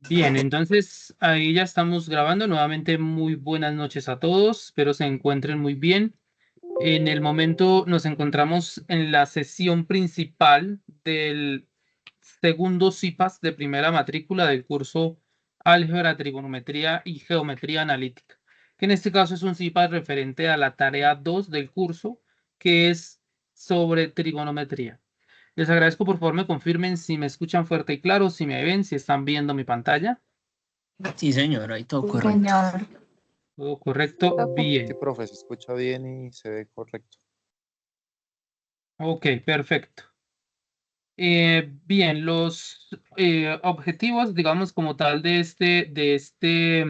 Bien, entonces ahí ya estamos grabando. Nuevamente, muy buenas noches a todos. Espero se encuentren muy bien. En el momento nos encontramos en la sesión principal del segundo CIPAS de primera matrícula del curso Álgebra, Trigonometría y Geometría Analítica, que en este caso es un CIPAS referente a la tarea 2 del curso, que es sobre trigonometría. Les agradezco, por favor, me confirmen si me escuchan fuerte y claro, si me ven, si están viendo mi pantalla. Sí, señor, ahí todo Sí, correcto. señor. ¿Todo correcto? Sí, Bien. profe, se escucha bien y se ve correcto. Ok, perfecto. Bien, los objetivos, digamos, como tal de este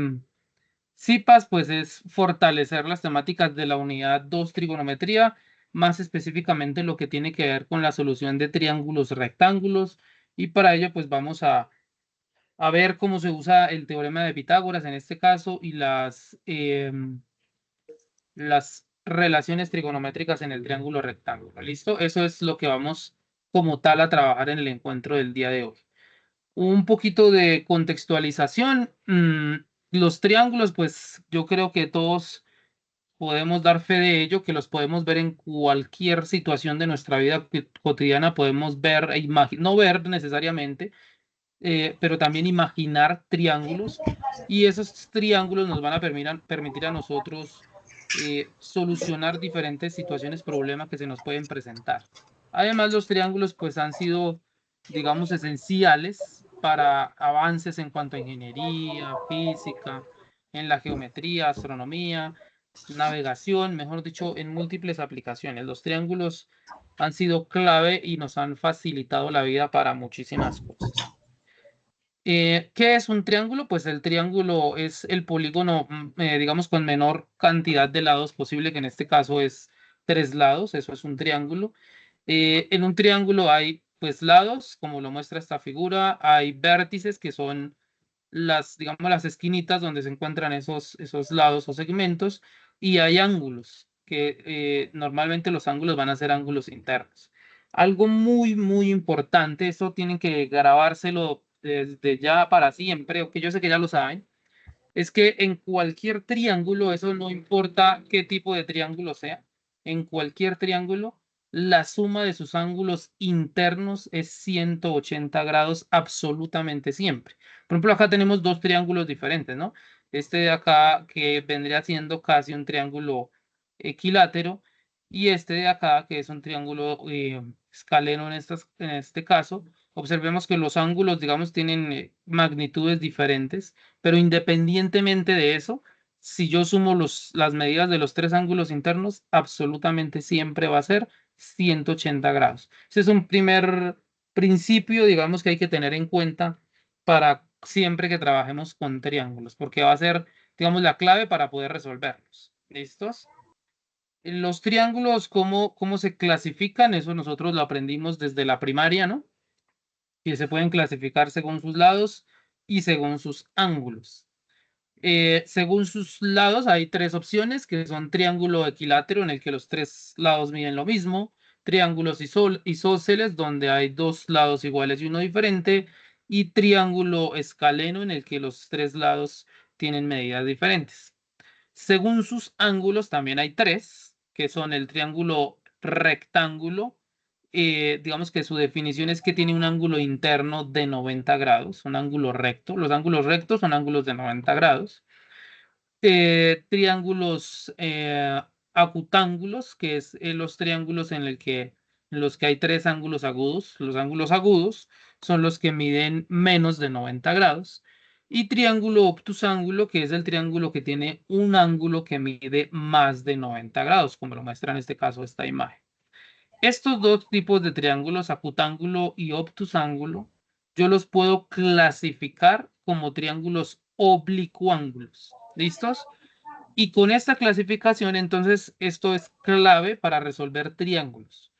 CIPAS, pues es fortalecer las temáticas de la unidad 2 trigonometría, más específicamente lo que tiene que ver con la solución de triángulos rectángulos. Y para ello, pues vamos a ver cómo se usa el teorema de Pitágoras en este caso y las relaciones trigonométricas en el triángulo rectángulo. ¿Listo? Eso es lo que vamos como tal a trabajar en el encuentro del día de hoy. Un poquito de contextualización. Los triángulos, pues yo creo que todos podemos dar fe de ello, que los podemos ver en cualquier situación de nuestra vida cotidiana, podemos ver e no ver necesariamente, pero también imaginar triángulos, y esos triángulos nos van a permitir a nosotros solucionar diferentes situaciones, problemas que se nos pueden presentar. Además, los triángulos pues han sido, digamos, esenciales para avances en cuanto a ingeniería, física, en la geometría, astronomía, navegación, mejor dicho, en múltiples aplicaciones. Los triángulos han sido clave y nos han facilitado la vida para muchísimas cosas. ¿Qué es un triángulo? Pues el triángulo es el polígono, digamos, con menor cantidad de lados posible, que en este caso es 3 lados, eso es un triángulo. En un triángulo hay, pues, lados, como lo muestra esta figura, hay vértices, que son digamos, las esquinitas donde se encuentran esos lados o segmentos, y hay ángulos, que normalmente los ángulos van a ser ángulos internos. Algo muy, muy importante, eso tienen que grabárselo desde ya para siempre, aunque yo sé que ya lo saben, es que en cualquier triángulo, eso no importa qué tipo de triángulo sea, en cualquier triángulo, la suma de sus ángulos internos es 180 grados absolutamente siempre. Por ejemplo, acá tenemos dos triángulos diferentes, ¿no? Este de acá, que vendría siendo casi un triángulo equilátero, y este de acá, que es un triángulo escaleno en este caso. Observemos que los ángulos, digamos, tienen magnitudes diferentes, pero independientemente de eso, si yo sumo las medidas de los tres ángulos internos, absolutamente siempre va a ser 180 grados. Ese es un primer principio, digamos, que hay que tener en cuenta para siempre que trabajemos con triángulos, porque va a ser, digamos, la clave para poder resolverlos. ¿Listos? Los triángulos, ¿cómo se clasifican? Eso nosotros lo aprendimos desde la primaria, ¿no? Que se pueden clasificar según sus lados y según sus ángulos. Según sus lados hay tres opciones, que son triángulo equilátero, en el que los tres lados miden lo mismo, triángulos isósceles, donde hay dos lados iguales y uno diferente, y triángulo escaleno, en el que los tres lados tienen medidas diferentes. Según sus ángulos también hay tres, que son el triángulo rectángulo. Digamos que su definición es que tiene un ángulo interno de 90 grados, un ángulo recto. Los ángulos rectos son ángulos de 90 grados. Triángulos acutángulos, que es los triángulos en los que hay tres ángulos agudos. Los ángulos agudos son los que miden menos de 90 grados. Y triángulo obtusángulo, que es el triángulo que tiene un ángulo que mide más de 90 grados, como lo muestra en este caso esta imagen. Estos dos tipos de triángulos, acutángulo y obtusángulo, yo los puedo clasificar como triángulos oblicuángulos. ¿Listos? Y con esta clasificación, entonces, esto es clave para resolver triángulos.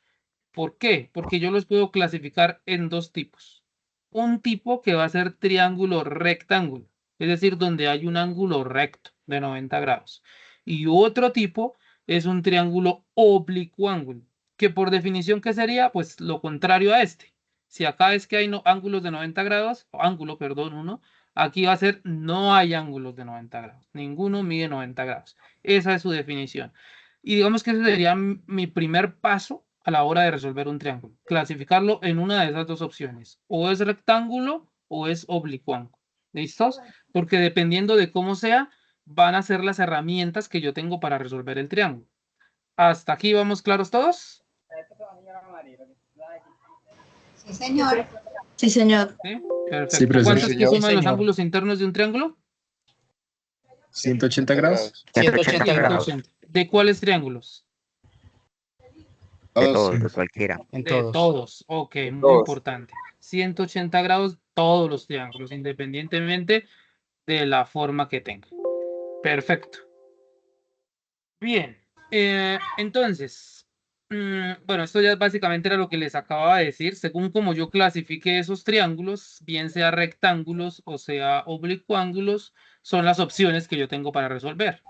¿Por qué? Porque yo los puedo clasificar en dos tipos. Un tipo que va a ser triángulo rectángulo, es decir, donde hay un ángulo recto de 90 grados. Y otro tipo es un triángulo oblicuángulo, que por definición, ¿qué sería? Pues lo contrario a este. Si acá es que hay ángulos de 90 grados, o ángulo, perdón, uno, Aquí va a ser, no hay ángulos de 90 grados. Ninguno mide 90 grados. Esa es su definición. Y digamos que ese sería mi primer paso a la hora de resolver un triángulo. Clasificarlo en una de esas dos opciones. O es rectángulo o es oblicuo. ¿Listos? Porque dependiendo de cómo sea, van a ser las herramientas que yo tengo para resolver el triángulo. ¿Hasta aquí vamos claros todos? Sí, señor. Sí, señor. ¿Sí? Perfecto. Sí, profesor. ¿Cuántos Sí, que señor. suman los Señor. ángulos internos de un triángulo? 180 grados. 180 grados. 180. ¿De cuáles triángulos? De Todos. todos, de cualquiera. En De todos. todos. Ok, muy todos. importante. 180 grados, todos los triángulos, independientemente de la forma que tengan. Perfecto. Bien. Entonces, bueno, esto ya básicamente era lo que les acababa de decir. Según como yo clasifique esos triángulos, bien sea rectángulos o sea oblicuángulos, son las opciones que yo tengo para resolver.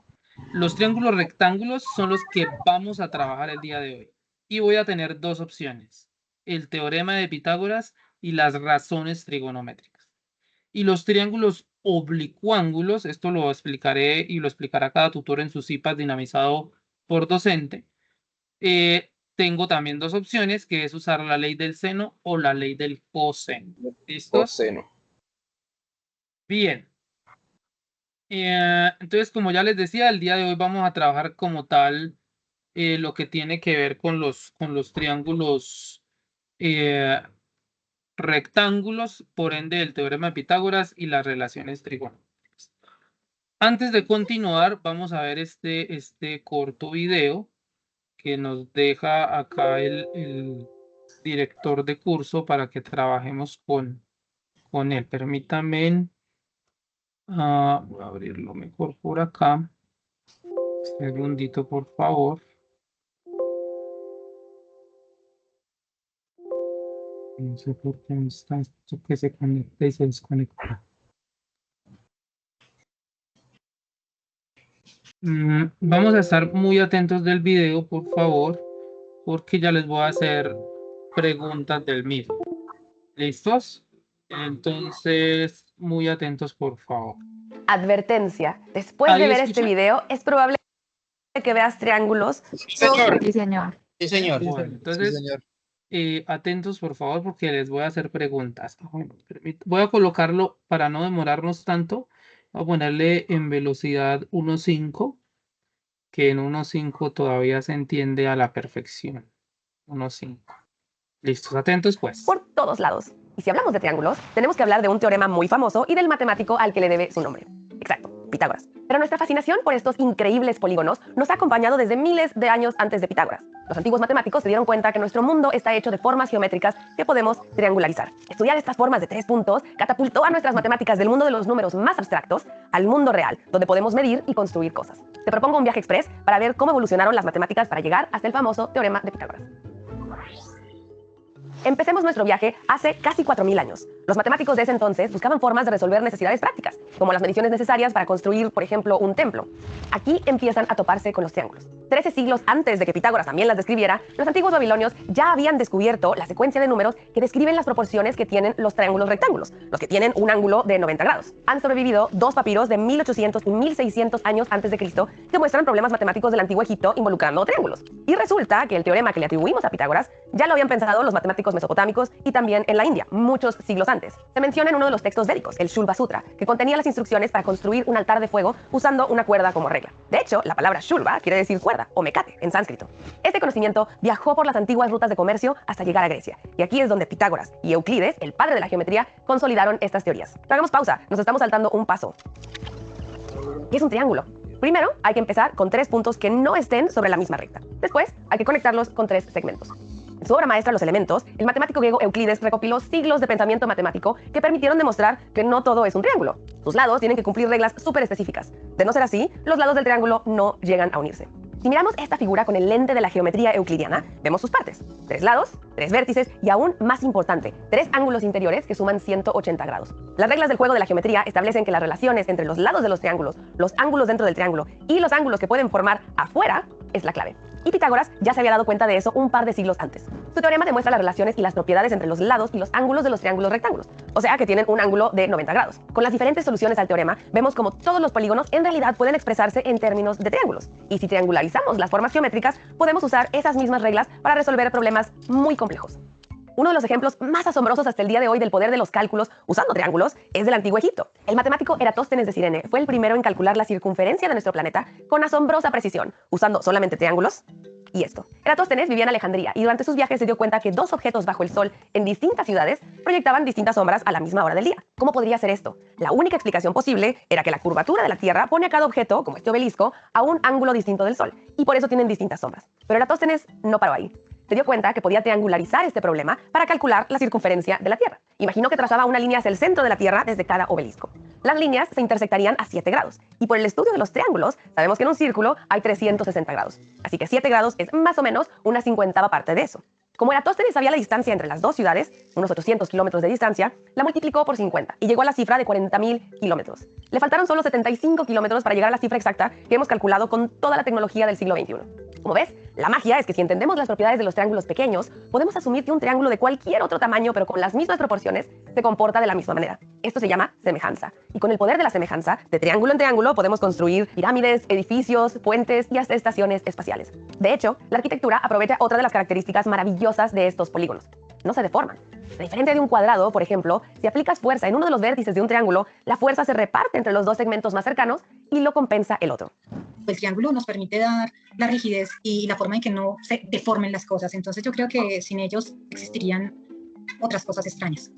Los triángulos rectángulos son los que vamos a trabajar el día de hoy. Y voy a tener dos opciones: el teorema de Pitágoras y las razones trigonométricas. Y los triángulos oblicuángulos, esto lo explicaré y lo explicará cada tutor en su CIPAS dinamizado por docente. Tengo también dos opciones, que es usar la ley del seno o la ley del coseno. ¿Listos? Coseno. Bien. Entonces, como ya les decía, el día de hoy vamos a trabajar como tal lo que tiene que ver con los triángulos rectángulos, por ende el teorema de Pitágoras y las relaciones trigonométricas. Antes de continuar, vamos a ver este corto video que nos deja acá el director de curso para que trabajemos con él. Permítanme. Voy a abrirlo mejor por acá. Un segundito, por favor. No sé por qué no está esto que se conecta y se desconecta. Vamos a estar muy atentos del video, por favor, porque ya les voy a hacer preguntas del mismo. ¿Listos? Entonces, muy atentos, por favor. Advertencia. Después ¿Ahí de ver este escuchan? video, es probable que veas triángulos. Sí, señor. Sí, señor. Sí, señor. Bueno, Sí, entonces, señor. atentos, por favor, porque les voy a hacer preguntas. Voy a colocarlo para no demorarnos tanto. Voy a ponerle en velocidad 1.5, que en 1.5 todavía se entiende a la perfección. 1.5. Listos, atentos, pues. Por todos lados. Y si hablamos de triángulos, tenemos que hablar de un teorema muy famoso y del matemático al que le debe su nombre. Exacto, Pitágoras. Pero nuestra fascinación por estos increíbles polígonos nos ha acompañado desde miles de años antes de Pitágoras. Los antiguos matemáticos se dieron cuenta que nuestro mundo está hecho de formas geométricas que podemos triangularizar. Estudiar estas formas de 3 puntos catapultó a nuestras matemáticas del mundo de los números más abstractos al mundo real, donde podemos medir y construir cosas. Te propongo un viaje express para ver cómo evolucionaron las matemáticas para llegar hasta el famoso teorema de Pitágoras. Empecemos nuestro viaje hace casi 4000 años. Los matemáticos de ese entonces buscaban formas de resolver necesidades prácticas, como las mediciones necesarias para construir, por ejemplo, un templo. Aquí empiezan a toparse con los triángulos. 13 siglos antes de que Pitágoras también las describiera, los antiguos babilonios ya habían descubierto la secuencia de números que describen las proporciones que tienen los triángulos rectángulos, los que tienen un ángulo de 90 grados. Han sobrevivido 2 papiros de 1800 y 1600 años antes de Cristo que muestran problemas matemáticos del antiguo Egipto involucrando triángulos. Y resulta que el teorema que le atribuimos a Pitágoras ya lo habían pensado los matemáticos mesopotámicos y también en la India, muchos siglos antes. Se menciona en uno de los textos védicos, el Shulva Sutra, que contenía las instrucciones para construir un altar de fuego usando una cuerda como regla. De hecho, la palabra Shulva quiere decir cuerda o mecate en sánscrito. Este conocimiento viajó por las antiguas rutas de comercio hasta llegar a Grecia. Y aquí es donde Pitágoras y Euclides, el padre de la geometría, consolidaron estas teorías. Pero hagamos pausa, nos estamos saltando un paso. ¿Qué es un triángulo? Primero, hay que empezar con 3 puntos que no estén sobre la misma recta. Después, hay que conectarlos con 3 segmentos. En su obra maestra Los Elementos, el matemático griego Euclides recopiló siglos de pensamiento matemático que permitieron demostrar que no todo es un triángulo. Sus lados tienen que cumplir reglas súper específicas. De no ser así, los lados del triángulo no llegan a unirse. Si miramos esta figura con el lente de la geometría euclidiana, vemos sus partes: 3 lados, 3 vértices y, aún más importante, 3 ángulos interiores que suman 180 grados. Las reglas del juego de la geometría establecen que las relaciones entre los lados de los triángulos, los ángulos dentro del triángulo y los ángulos que pueden formar afuera es la clave. Y Pitágoras ya se había dado cuenta de eso un par de siglos antes. Su teorema demuestra las relaciones y las propiedades entre los lados y los ángulos de los triángulos rectángulos, o sea que tienen un ángulo de 90 grados. Con las diferentes soluciones al teorema, vemos como todos los polígonos en realidad pueden expresarse en términos de triángulos. Y si triangularizamos las formas geométricas, podemos usar esas mismas reglas para resolver problemas muy complejos. Uno de los ejemplos más asombrosos hasta el día de hoy del poder de los cálculos usando triángulos es del Antiguo Egipto. El matemático Eratóstenes de Cirene fue el primero en calcular la circunferencia de nuestro planeta con asombrosa precisión, usando solamente triángulos. Y esto. Eratóstenes vivía en Alejandría y durante sus viajes se dio cuenta que dos objetos bajo el sol en distintas ciudades proyectaban distintas sombras a la misma hora del día. ¿Cómo podría ser esto? La única explicación posible era que la curvatura de la Tierra pone a cada objeto, como este obelisco, a un ángulo distinto del sol, y por eso tienen distintas sombras. Pero Eratóstenes no paró ahí. Se dio cuenta que podía triangularizar este problema para calcular la circunferencia de la Tierra. Imaginó que trazaba una línea hacia el centro de la Tierra desde cada obelisco. Las líneas se intersectarían a 7 grados, y por el estudio de los triángulos, sabemos que en un círculo hay 360 grados. Así que 7 grados es más o menos una 50ª parte de eso. Como Eratóstenes sabía la distancia entre las dos ciudades, unos 800 kilómetros de distancia, la multiplicó por 50 y llegó a la cifra de 40.000 kilómetros. Le faltaron solo 75 kilómetros para llegar a la cifra exacta que hemos calculado con toda la tecnología del siglo XXI. Como ves, la magia es que si entendemos las propiedades de los triángulos pequeños, podemos asumir que un triángulo de cualquier otro tamaño, pero con las mismas proporciones, se comporta de la misma manera. Esto se llama semejanza. Y con el poder de la semejanza, de triángulo en triángulo, podemos construir pirámides, edificios, puentes y hasta estaciones espaciales. De hecho, la arquitectura aprovecha otra de las características maravillosas de estos polígonos. No se deforman. A diferencia de un cuadrado, por ejemplo, si aplicas fuerza en uno de los vértices de un triángulo, la fuerza se reparte entre los dos segmentos más cercanos y lo compensa el otro. El triángulo nos permite dar la rigidez y la forma en que no se deformen las cosas. Entonces yo creo que sin ellos existirían otras cosas extrañas,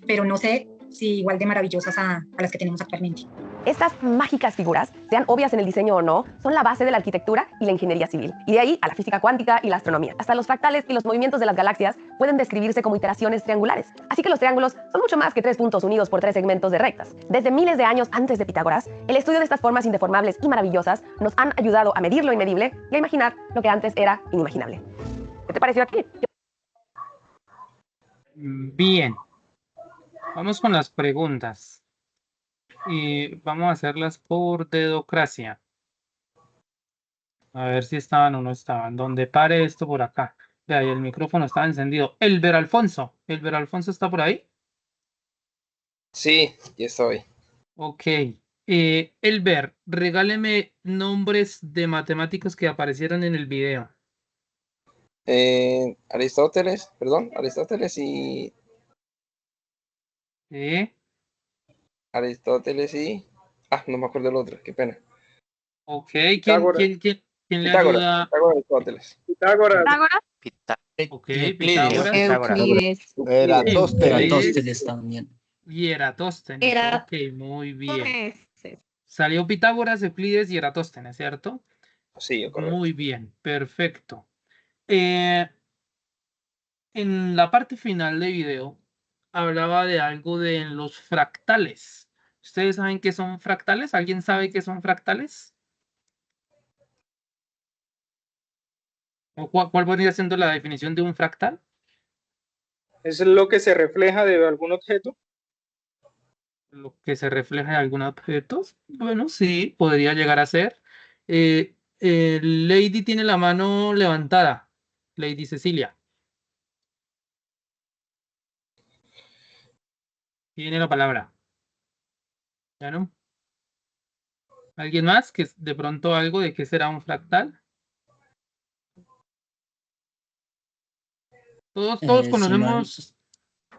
pero no sé si igual de maravillosas a las que tenemos actualmente. Estas mágicas figuras, sean obvias en el diseño o no, son la base de la arquitectura y la ingeniería civil. Y de ahí a la física cuántica y la astronomía. Hasta los fractales y los movimientos de las galaxias pueden describirse como iteraciones triangulares. Así que los triángulos son mucho más que 3 puntos unidos por 3 segmentos de rectas. Desde miles de años antes de Pitágoras, el estudio de estas formas indeformables y maravillosas nos han ayudado a medir lo inmedible y a imaginar lo que antes era inimaginable. ¿Qué te pareció aquí? Bien. Vamos con las preguntas. Y vamos a hacerlas por dedocracia. A ver si estaban o no estaban. Donde pare esto por acá. Vea, ahí el micrófono estaba encendido. Elber Alfonso. ¿Elber Alfonso está por ahí? Sí, ya estoy. Ok. Elber, regáleme nombres de matemáticos que aparecieron en el video. Aristóteles y... Aristóteles y... no me acuerdo el otro, qué pena. Ok, Pitágoras. ¿quién le ayuda? Aristóteles. Pitágoras. Ok, Euclides. Pitágoras. Euclides. Eratóstenes también. Y Eratóstenes. Ok, muy bien. Salió Pitágoras, Euclides y Eratóstenes, ¿cierto? Sí, correcto. Muy bien, perfecto. En la parte final del video hablaba de algo de los fractales. ¿Ustedes saben qué son fractales? ¿Alguien sabe qué son fractales? ¿O cuál podría siendo la definición de un fractal? Es lo que se refleja de algún objeto. Lo que se refleja en algún objeto. Bueno, sí, podría llegar a ser. Lady tiene la mano levantada. Lady Cecilia. Tiene la palabra. ¿Ya no? ¿Alguien más? Que de pronto algo de qué será un fractal. Todos conocemos.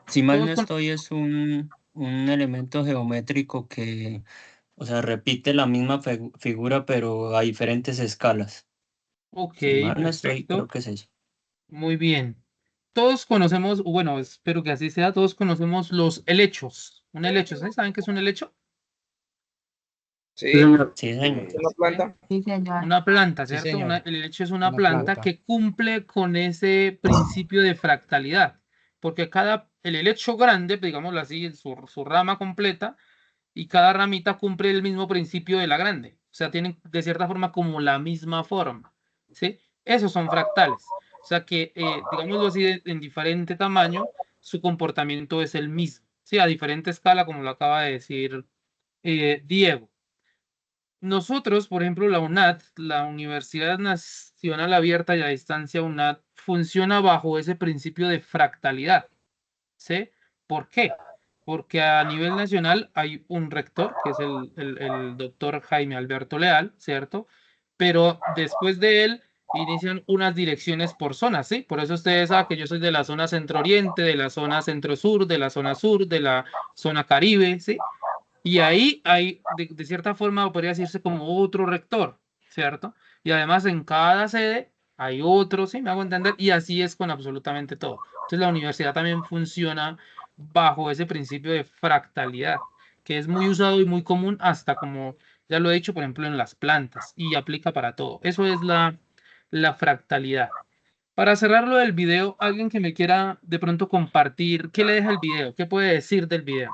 Si mal no todos con- estoy, es un elemento geométrico que, o sea, repite la misma figura, pero a diferentes escalas. Ok, Si mal no estoy, perfecto. creo que es eso. Muy bien. Todos conocemos, bueno, espero que así sea, todos conocemos los helechos. Un helecho, ¿sí? ¿Saben qué es un helecho? Sí, Sí, señor. una planta. Sí, señor. Una planta, Sí, ¿cierto? señor. El helecho es una Una planta planta. que cumple con ese principio de fractalidad, porque el helecho grande, digámoslo así, su rama completa, y cada ramita cumple el mismo principio de la grande. O sea, tienen de cierta forma como la misma forma, ¿sí? Esos son fractales. O sea que, digámoslo así, en diferente tamaño, su comportamiento es el mismo, ¿sí? A diferente escala, como lo acaba de decir Diego. nosotros, por ejemplo, la UNAD, la Universidad Nacional Abierta y a Distancia UNAD, funciona bajo ese principio de fractalidad. ¿Sí? ¿Por qué? Porque a nivel nacional hay un rector, que es el doctor Jaime Alberto Leal, ¿cierto? Pero después de él inician unas direcciones por zonas, ¿sí? Por eso ustedes saben que yo soy de la zona centro-oriente, de la zona centro-sur, de la zona sur, de la zona caribe, ¿sí? Y ahí hay, de cierta forma, podría decirse como otro rector, ¿cierto? Y además en cada sede hay otro, ¿sí? Me hago entender, y así es con absolutamente todo. Entonces la universidad también funciona bajo ese principio de fractalidad, que es muy usado y muy común hasta como, ya lo he dicho, por ejemplo, en las plantas, y aplica para todo. Eso es la fractalidad. Para cerrarlo del video, alguien que me quiera de pronto compartir, ¿qué le deja el video? ¿Qué puede decir del video?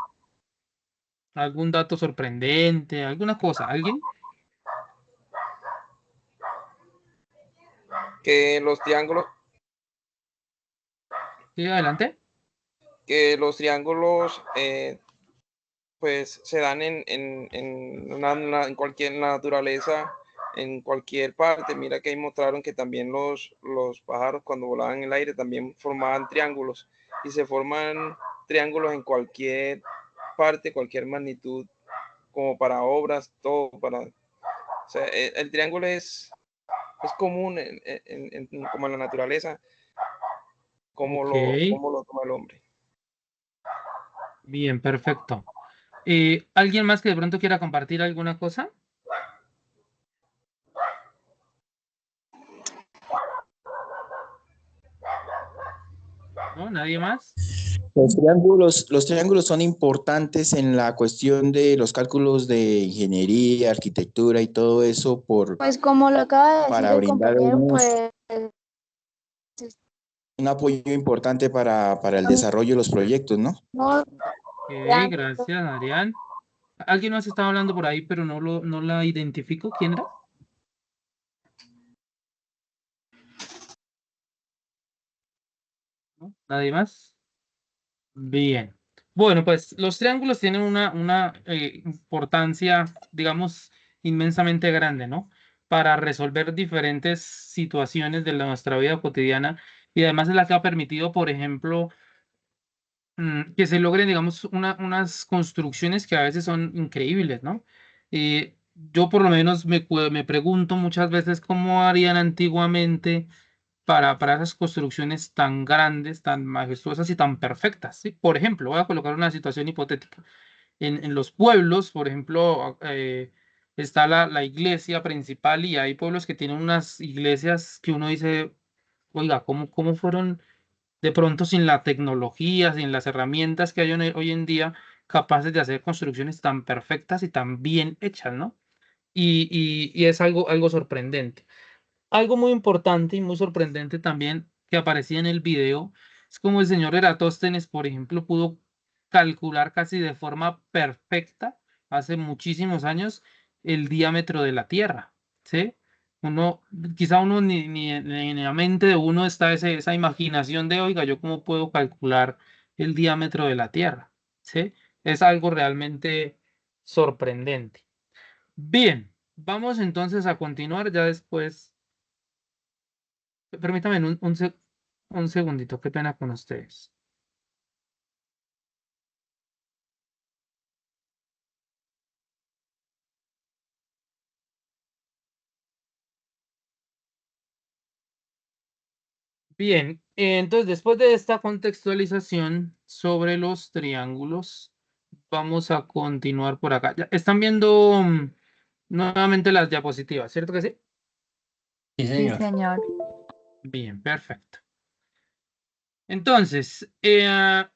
¿Algún dato sorprendente? ¿Alguna cosa? ¿Alguien? Que los triángulos, Sí, adelante. pues se dan en cualquier naturaleza, en cualquier parte. Mira que ahí mostraron que también los pájaros cuando volaban en el aire también formaban triángulos, y se forman triángulos en cualquier parte, cualquier magnitud, como para obras, todo para... O sea, el triángulo es común como en la naturaleza, como Ok, lo toma el hombre. bien, perfecto. ¿Alguien más que de pronto quiera compartir alguna cosa? ¿No? ¿Nadie más? Los triángulos son importantes en la cuestión de los cálculos de ingeniería, arquitectura y todo eso Pues como lo acaba de decir para el brindar compañero, pues un apoyo importante para el desarrollo de los proyectos, ¿no? no, Ok, gracias, Adrián. Alguien más estaba hablando por ahí, pero no la identifico. ¿Quién era? ¿No? ¿Nadie más? Bien. Bueno, pues los triángulos tienen una importancia, digamos, inmensamente grande, ¿no? Para resolver diferentes situaciones de nuestra vida cotidiana, y además es la que ha permitido, por ejemplo, que se logren, digamos, unas construcciones que a veces son increíbles, ¿no? Yo por lo menos me pregunto muchas veces cómo harían antiguamente para esas construcciones tan grandes, tan majestuosas y tan perfectas, ¿sí? Por ejemplo, voy a colocar una situación hipotética. En los pueblos, por ejemplo, está la iglesia principal, y hay pueblos que tienen unas iglesias que uno dice, oiga, ¿cómo fueron de pronto sin la tecnología, sin las herramientas que hay hoy en día, capaces de hacer construcciones tan perfectas y tan bien hechas, ¿no? Y es algo sorprendente. Algo muy importante y muy sorprendente también que aparecía en el video es como el señor Eratóstenes, por ejemplo, pudo calcular casi de forma perfecta hace muchísimos años el diámetro de la Tierra, ¿sí? Quizá uno ni en la mente de uno está esa imaginación de, oiga, ¿yo cómo puedo calcular el diámetro de la Tierra? ¿Sí? Es algo realmente sorprendente. Bien, vamos entonces a continuar ya después. Permítame un segundito, qué pena con ustedes. Bien, entonces después de esta contextualización sobre los triángulos, vamos a continuar por acá. Ya, están viendo nuevamente las diapositivas, ¿cierto que sí? Sí, sí, señor. señor. Bien, perfecto. Entonces, ya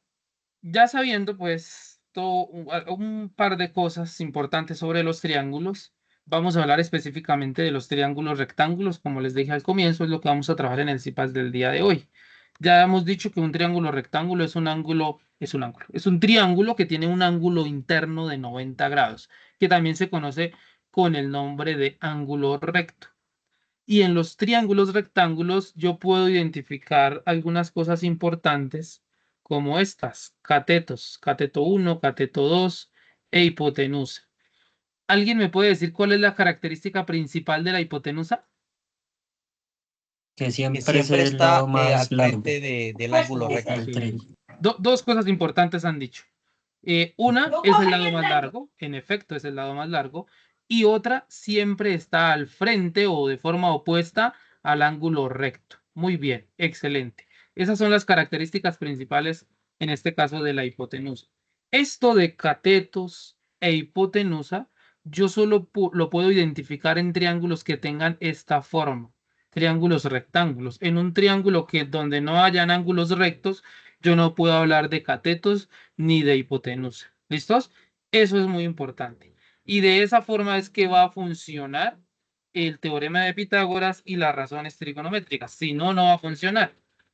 sabiendo pues todo, un par de cosas importantes sobre los triángulos, vamos a hablar específicamente de los triángulos rectángulos. Como les dije al comienzo, es lo que vamos a trabajar en el CIPAS del día de hoy. Ya hemos dicho que un triángulo rectángulo es un triángulo que tiene un ángulo interno de 90 grados, que también se conoce con el nombre de ángulo recto. Y en los triángulos rectángulos yo puedo identificar algunas cosas importantes como estas: catetos, cateto 1, cateto 2 e hipotenusa. ¿Alguien me puede decir cuál es la característica principal de la hipotenusa? Que Que siempre es siempre el está lado al más largo frente del ángulo Ok. recto. del triángulo. Dos cosas importantes han dicho. Una es el lado más largo, en efecto es el lado más largo, y otra siempre está al frente o de forma opuesta al ángulo recto. Muy bien, excelente. Esas son las características principales en este caso de la hipotenusa. Esto de catetos e hipotenusa, yo solo lo puedo identificar en triángulos que tengan esta forma, triángulos rectángulos. En un triángulo donde no hayan ángulos rectos, yo no puedo hablar de catetos ni de hipotenusa. ¿Listos? Eso es muy importante. Y de esa forma es que va a funcionar el teorema de Pitágoras y las razones trigonométricas. Si no, no va a funcionar.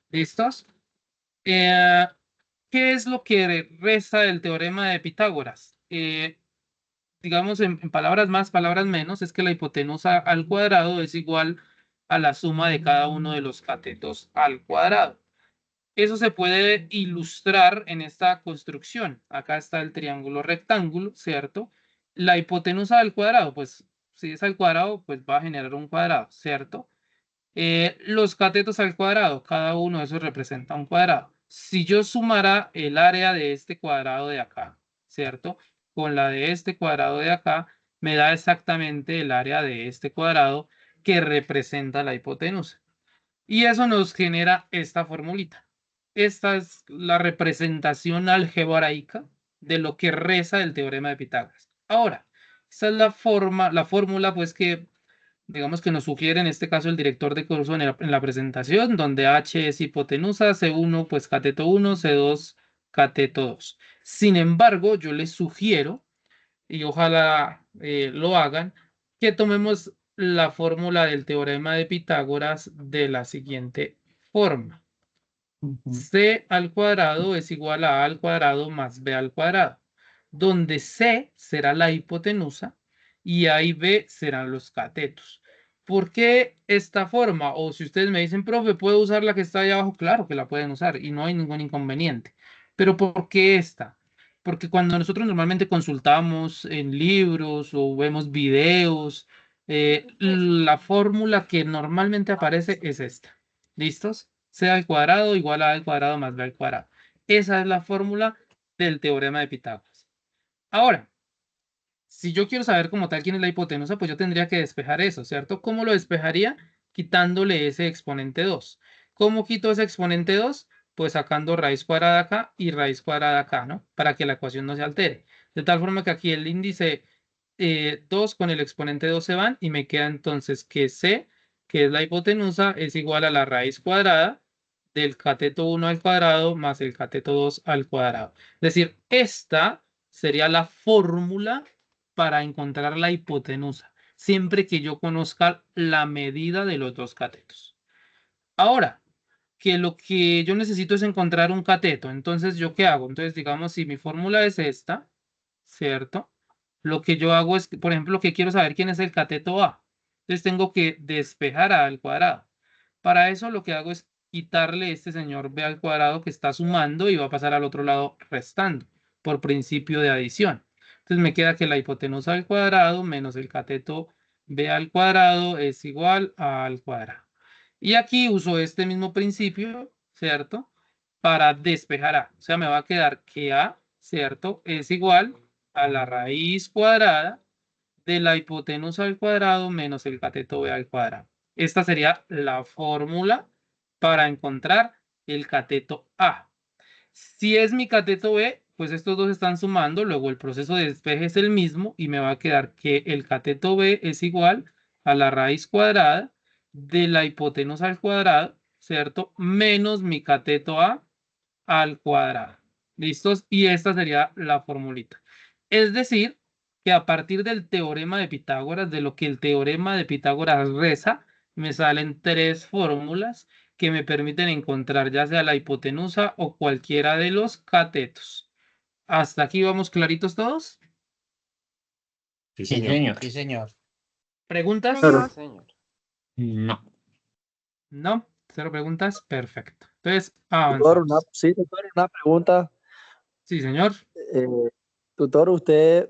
¿Listos? ¿Qué es lo que resta el teorema de Pitágoras? Digamos en palabras más, palabras menos, es que la hipotenusa al cuadrado es igual a la suma de cada uno de los catetos al cuadrado. Eso se puede ilustrar en esta construcción. Acá está el triángulo rectángulo, ¿cierto? La hipotenusa al cuadrado, pues si es al cuadrado, pues va a generar un cuadrado, ¿cierto? Los catetos al cuadrado, cada uno de esos representa un cuadrado. Si yo sumara el área de este cuadrado de acá, ¿cierto? Con la de este cuadrado de acá, me da exactamente el área de este cuadrado que representa la hipotenusa. Y eso nos genera esta formulita. Esta es la representación algebraica de lo que reza el teorema de Pitágoras. Ahora, esta es la fórmula pues que digamos que nos sugiere en este caso el director de curso en la presentación, donde H es hipotenusa, C1 pues cateto 1, C2 cateto 2. Sin embargo, yo les sugiero, y ojalá lo hagan, que tomemos la fórmula del teorema de Pitágoras de la siguiente forma. C al cuadrado es igual a al cuadrado más B al cuadrado, donde C será la hipotenusa y A y B serán los catetos. ¿Por qué esta forma? O si ustedes me dicen, profe, ¿puedo usar la que está ahí abajo? Claro que la pueden usar y no hay ningún inconveniente. Pero ¿por qué esta? Porque cuando nosotros normalmente consultamos en libros o vemos videos, la fórmula que normalmente aparece es esta. ¿Listos? C al cuadrado igual a A al cuadrado más B al cuadrado. Esa es la fórmula del teorema de Pitágoras. Ahora, si yo quiero saber como tal quién es la hipotenusa, pues yo tendría que despejar eso, ¿cierto? ¿Cómo lo despejaría? Quitándole ese exponente 2. ¿Cómo quito ese exponente 2? Pues sacando raíz cuadrada acá y raíz cuadrada acá, ¿no? Para que la ecuación no se altere. De tal forma que aquí el índice 2 con el exponente 2 se van y me queda entonces que C, que es la hipotenusa, es igual a la raíz cuadrada del cateto 1 al cuadrado más el cateto 2 al cuadrado. Es decir, esta sería la fórmula para encontrar la hipotenusa, siempre que yo conozca la medida de los dos catetos. Ahora, que lo que yo necesito es encontrar un cateto, entonces, ¿yo qué hago? Entonces, digamos, si mi fórmula es esta, ¿cierto? Lo que yo hago es, por ejemplo, que quiero saber quién es el cateto A. Entonces, tengo que despejar A al cuadrado. Para eso, lo que hago es quitarle este señor B al cuadrado que está sumando y va a pasar al otro lado restando, por principio de adición. Entonces me queda que la hipotenusa al cuadrado menos el cateto B al cuadrado es igual a al cuadrado. Y aquí uso este mismo principio, ¿cierto? Para despejar A. O sea, me va a quedar que A, ¿cierto? Es igual a la raíz cuadrada de la hipotenusa al cuadrado menos el cateto B al cuadrado. Esta sería la fórmula para encontrar el cateto A. Si es mi cateto B, pues estos dos están sumando, luego el proceso de despeje es el mismo y me va a quedar que el cateto B es igual a la raíz cuadrada de la hipotenusa al cuadrado, ¿cierto? Menos mi cateto A al cuadrado. ¿Listos? Y esta sería la formulita. Es decir, que a partir del teorema de Pitágoras, de lo que el teorema de Pitágoras reza, me salen tres fórmulas que me permiten encontrar ya sea la hipotenusa o cualquiera de los catetos. ¿Hasta aquí vamos claritos todos? Sí, señor. Sí, señor. ¿Preguntas? Señor. No. No, cero preguntas. Perfecto. Entonces, Tutor, avanzamos. tutor, una pregunta. Sí, señor. Tutor, usted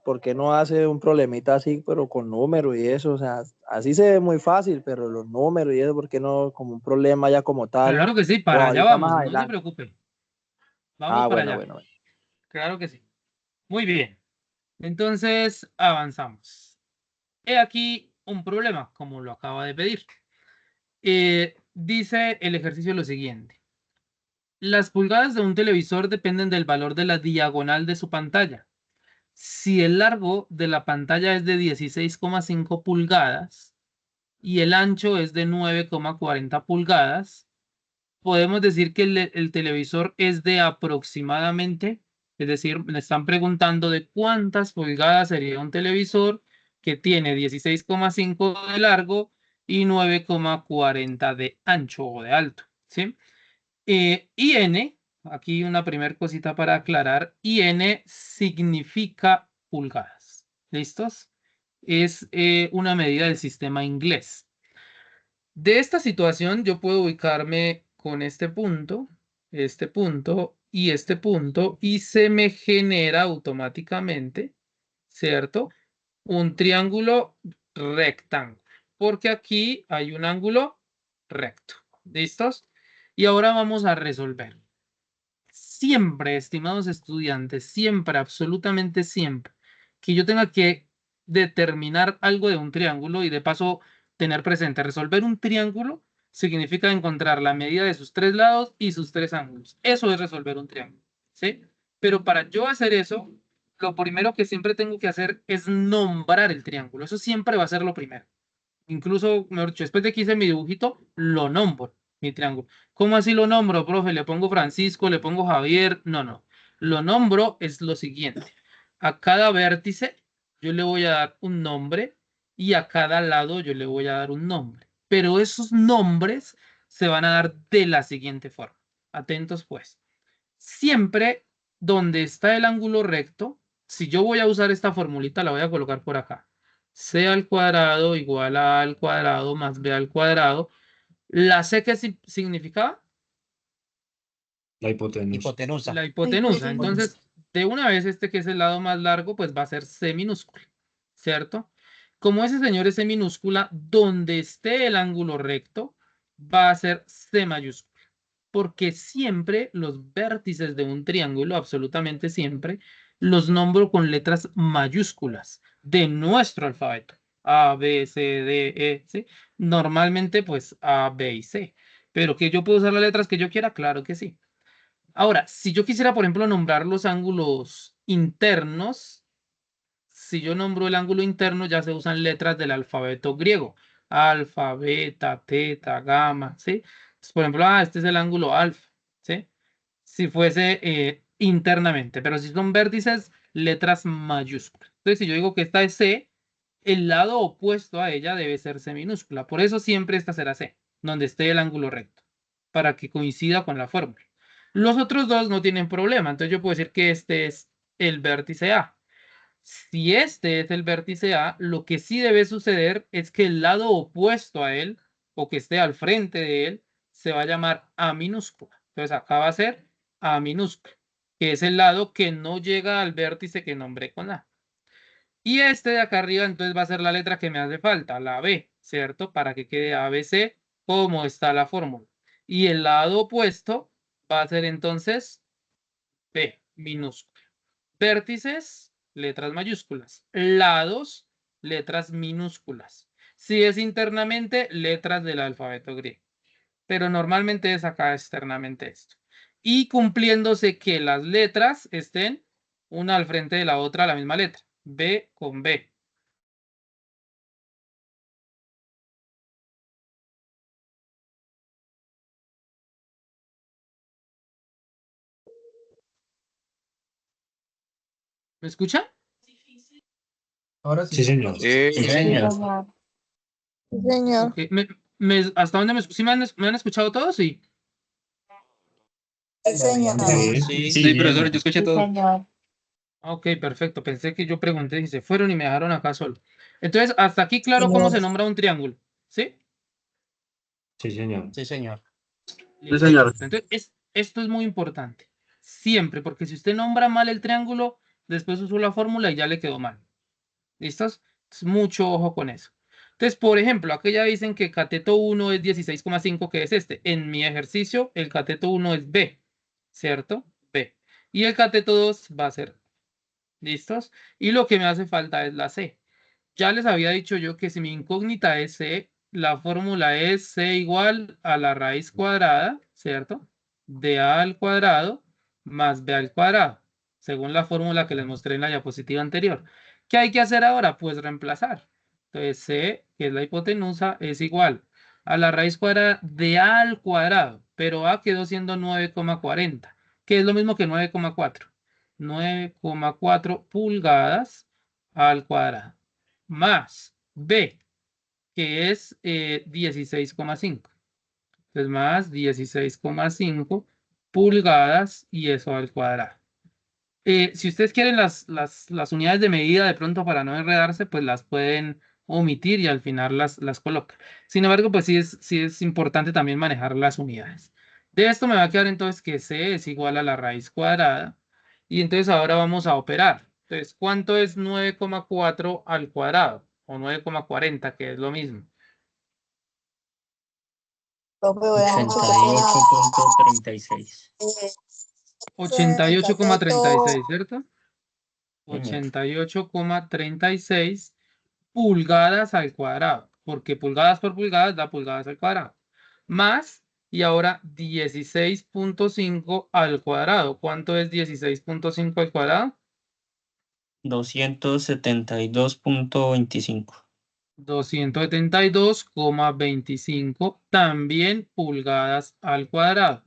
¿por qué no hace un problemita así, pero con números y eso? O sea, así se ve muy fácil, pero los números y eso, ¿por qué no como un problema ya como tal? Claro que sí, O para allá ahorita más vamos, no se adelante. preocupe. Vamos para Bueno, allá. bueno. Claro que sí. Muy bien. Entonces, avanzamos. He aquí un problema, como lo acaba de pedir. Dice el ejercicio lo siguiente. Las pulgadas de un televisor dependen del valor de la diagonal de su pantalla. Si el largo de la pantalla es de 16,5 pulgadas y el ancho es de 9,40 pulgadas, podemos decir que el televisor es de aproximadamente, es decir, me están preguntando de cuántas pulgadas sería un televisor que tiene 16,5 de largo y 9,40 de ancho o de alto, ¿sí? IN, aquí una primera cosita para aclarar, IN significa pulgadas, ¿listos? Es una medida del sistema inglés. De esta situación yo puedo ubicarme con este punto y se me genera automáticamente, ¿cierto? Un triángulo rectángulo, porque aquí hay un ángulo recto. ¿Listos? Y ahora vamos a resolver. Siempre, estimados estudiantes, siempre, absolutamente siempre, que yo tenga que determinar algo de un triángulo y de paso tener presente, resolver un triángulo significa encontrar la medida de sus tres lados y sus tres ángulos. Eso es resolver un triángulo, ¿sí? Pero para yo hacer eso, lo primero que siempre tengo que hacer es nombrar el triángulo. Eso siempre va a ser lo primero. Incluso, mejor dicho, después de que hice mi dibujito, lo nombro, mi triángulo. ¿Cómo así lo nombro, profe? ¿Le pongo Francisco? ¿Le pongo Javier? No, no. Lo nombro es lo siguiente. A cada vértice yo le voy a dar un nombre y a cada lado yo le voy a dar un nombre. Pero esos nombres se van a dar de la siguiente forma. Atentos pues. Siempre donde está el ángulo recto, si yo voy a usar esta formulita, la voy a colocar por acá. C al cuadrado igual a al cuadrado más B al cuadrado. ¿La C qué significaba? La hipotenusa. Hipotenusa. La hipotenusa. Entonces, de una vez este que es el lado más largo, pues va a ser C minúscula, ¿cierto? Como ese señor es C minúscula, donde esté el ángulo recto, va a ser C mayúscula. Porque siempre los vértices de un triángulo, absolutamente siempre, los nombro con letras mayúsculas de nuestro alfabeto. A, B, C, D, E, ¿sí? Normalmente, pues A, B y C. Pero que yo puedo usar las letras que yo quiera, claro que sí. Ahora, si yo quisiera, por ejemplo, nombrar los ángulos internos, si yo nombro el ángulo interno, ya se usan letras del alfabeto griego. Alfa, beta, teta, gamma, ¿sí? Entonces, por ejemplo, este es el ángulo alfa, ¿sí? Si fuese internamente, pero si son vértices, letras mayúsculas. Entonces, si yo digo que esta es C, el lado opuesto a ella debe ser C minúscula. Por eso siempre esta será C, donde esté el ángulo recto, para que coincida con la fórmula. Los otros dos no tienen problema, entonces yo puedo decir que este es el vértice A. Si este es el vértice A, lo que sí debe suceder es que el lado opuesto a él, o que esté al frente de él, se va a llamar A minúscula. Entonces acá va a ser A minúscula, que es el lado que no llega al vértice que nombré con A. Y este de acá arriba, entonces va a ser la letra que me hace falta, la B, ¿cierto? Para que quede ABC como está la fórmula. Y el lado opuesto va a ser entonces B minúscula. Vértices, letras mayúsculas. Lados, letras minúsculas. Si es internamente, letras del alfabeto griego. Pero normalmente es acá externamente esto. Y cumpliéndose que las letras estén una al frente de la otra, la misma letra. B con B. ¿Me escucha? Ahora Sí, señor. Sí, Sí, señor. Sí, señor. Ok, ¿hasta dónde ¿sí me han escuchado todos? Sí. Sí, señor. Sí, sí, profesor, yo escuché Sí, todo. señor. Ok, perfecto. Pensé que yo pregunté y se fueron y me dejaron acá solo. Entonces, hasta aquí claro cómo se nombra un triángulo. ¿Sí? Sí, señor. sí, señor. Listo, señor. perfecto. Entonces, esto es muy importante. Siempre, porque si usted nombra mal el triángulo, después usó la fórmula y ya le quedó mal. ¿Listos? Entonces, mucho ojo con eso. Entonces, por ejemplo, aquí ya dicen que cateto 1 es 16,5, que es este. En mi ejercicio, el cateto 1 es B, ¿cierto? B. Y el cateto 2 va a ser, ¿listos? Y lo que me hace falta es la C. Ya les había dicho yo que si mi incógnita es C, la fórmula es C igual a la raíz cuadrada, ¿cierto? De A al cuadrado más B al cuadrado, según la fórmula que les mostré en la diapositiva anterior. ¿Qué hay que hacer ahora? Pues reemplazar. Entonces C, que es la hipotenusa, es igual a la raíz cuadrada de A al cuadrado, pero A quedó siendo 9,40, que es lo mismo que 9,4. 9,4 pulgadas al cuadrado más B, que es 16,5. Entonces, más 16,5 pulgadas y eso al cuadrado. Si ustedes quieren las unidades de medida de pronto para no enredarse, pues las pueden omitir y al final las colocan. Sin embargo, pues sí es importante también manejar las unidades. De esto me va a quedar entonces que C es igual a la raíz cuadrada. Y entonces ahora vamos a operar. Entonces, ¿cuánto es 9,4 al cuadrado? O 9,40, que es lo mismo. Profe, buenas noches. 88.36. 88,36, ¿cierto? 88,36 pulgadas al cuadrado, porque pulgadas por pulgadas da pulgadas al cuadrado. Más, y ahora 16,5 al cuadrado. ¿Cuánto es 16,5 al cuadrado? 272.25. 272,25 también pulgadas al cuadrado,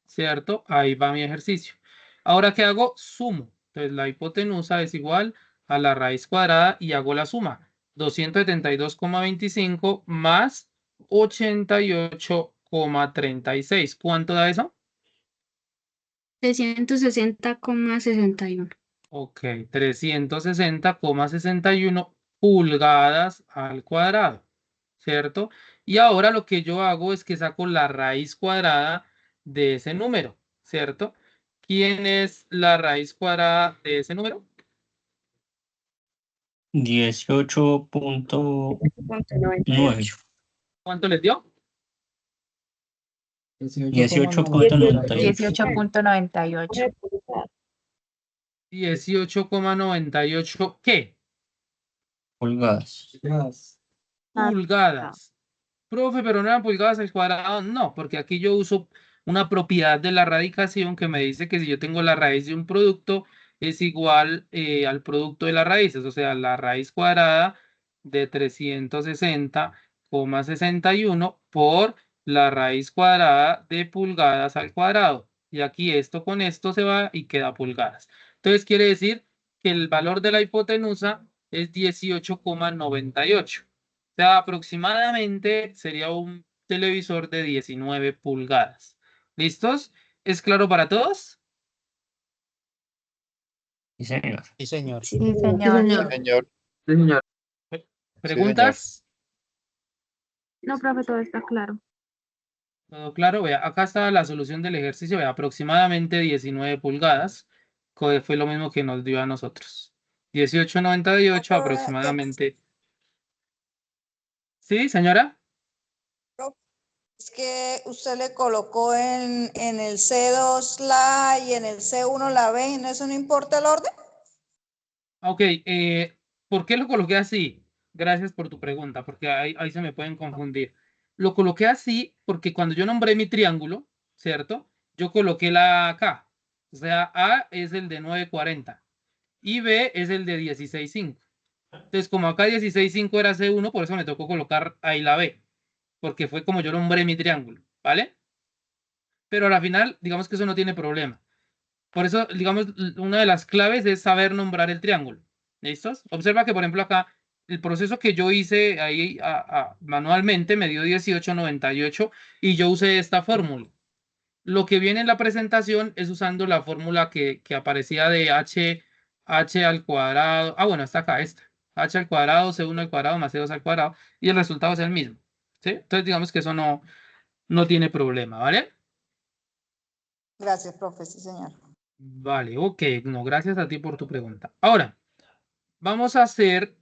¿cierto? Ahí va mi ejercicio. Ahora, ¿qué hago? Sumo. Entonces, la hipotenusa es igual a la raíz cuadrada y hago la suma. 272,25 más 88,36. ¿Cuánto da eso? 360,61. Ok, 360,61 pulgadas al cuadrado, ¿cierto? Y ahora lo que yo hago es que saco la raíz cuadrada de ese número, ¿cierto? ¿Quién es la raíz cuadrada de ese número? 18.9. ¿Cuánto les dio? 18.98. 18.98. 18,98, ¿qué? Pulgadas. Pulgadas. Profe, pero no eran pulgadas al cuadrado. No, porque aquí yo uso una propiedad de la radicación que me dice que si yo tengo la raíz de un producto es igual al producto de las raíces, o sea, la raíz cuadrada de 360,61 por la raíz cuadrada de pulgadas al cuadrado. Y aquí esto con esto se va y queda pulgadas. Entonces quiere decir que el valor de la hipotenusa es 18,98. O sea, aproximadamente sería un televisor de 19 pulgadas. ¿Listos? ¿Es claro para todos? Sí, señor. Sí, señor. Sí, señor. Señor. ¿Preguntas? No, profe, todo está claro. ¿Todo claro? Vea, acá está la solución del ejercicio. Vea, aproximadamente 19 pulgadas. Que fue lo mismo que nos dio a nosotros. 18,98 aproximadamente. ¿Sí, señora? Es que usted le colocó en el C2 la A y en el C1 la B, ¿no? ¿Eso no importa el orden? Ok, ¿por qué lo coloqué así? Gracias por tu pregunta, porque ahí se me pueden confundir. Lo coloqué así porque cuando yo nombré mi triángulo, ¿cierto? Yo coloqué la A acá. O sea, A es el de 9,40 y B es el de 16,5. Entonces, como acá 16,5 era C1, por eso me tocó colocar ahí la B, porque fue como yo nombré mi triángulo, ¿vale? Pero al final, digamos que eso no tiene problema. Por eso, digamos, una de las claves es saber nombrar el triángulo. ¿Listos? Observa que, por ejemplo, acá el proceso que yo hice ahí manualmente me dio 18,98 y yo usé esta fórmula. Lo que viene en la presentación es usando la fórmula que aparecía de h al cuadrado. Ah, bueno, está acá, esta. H al cuadrado, C1 al cuadrado más C2 al cuadrado. Y el resultado es el mismo. ¿Sí? Entonces, digamos que eso no tiene problema, ¿vale? Gracias, profe, sí, señor. Vale, ok. No, gracias a ti por tu pregunta. Ahora, vamos a hacer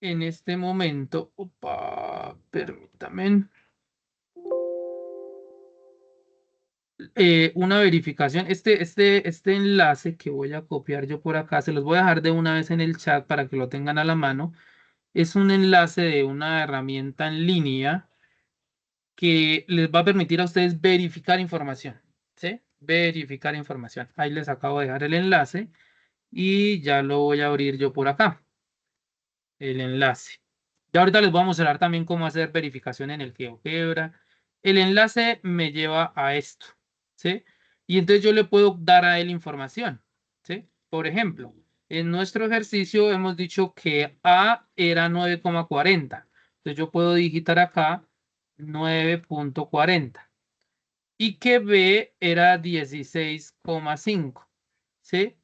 en este momento, opa, permítame, una verificación. Este enlace que voy a copiar yo por acá, se los voy a dejar de una vez en el chat para que lo tengan a la mano. Es un enlace de una herramienta en línea que les va a permitir a ustedes verificar información, ¿sí? Verificar información. Ahí les acabo de dejar el enlace y ya lo voy a abrir yo por acá, el enlace. Y ahorita les voy a mostrar también cómo hacer verificación en el GeoGebra. El enlace me lleva a esto, ¿sí? Y entonces yo le puedo dar a él información, ¿sí? Por ejemplo, en nuestro ejercicio hemos dicho que A era 9,40. Entonces yo puedo digitar acá 9.40 y que B era 16,5, ¿sí?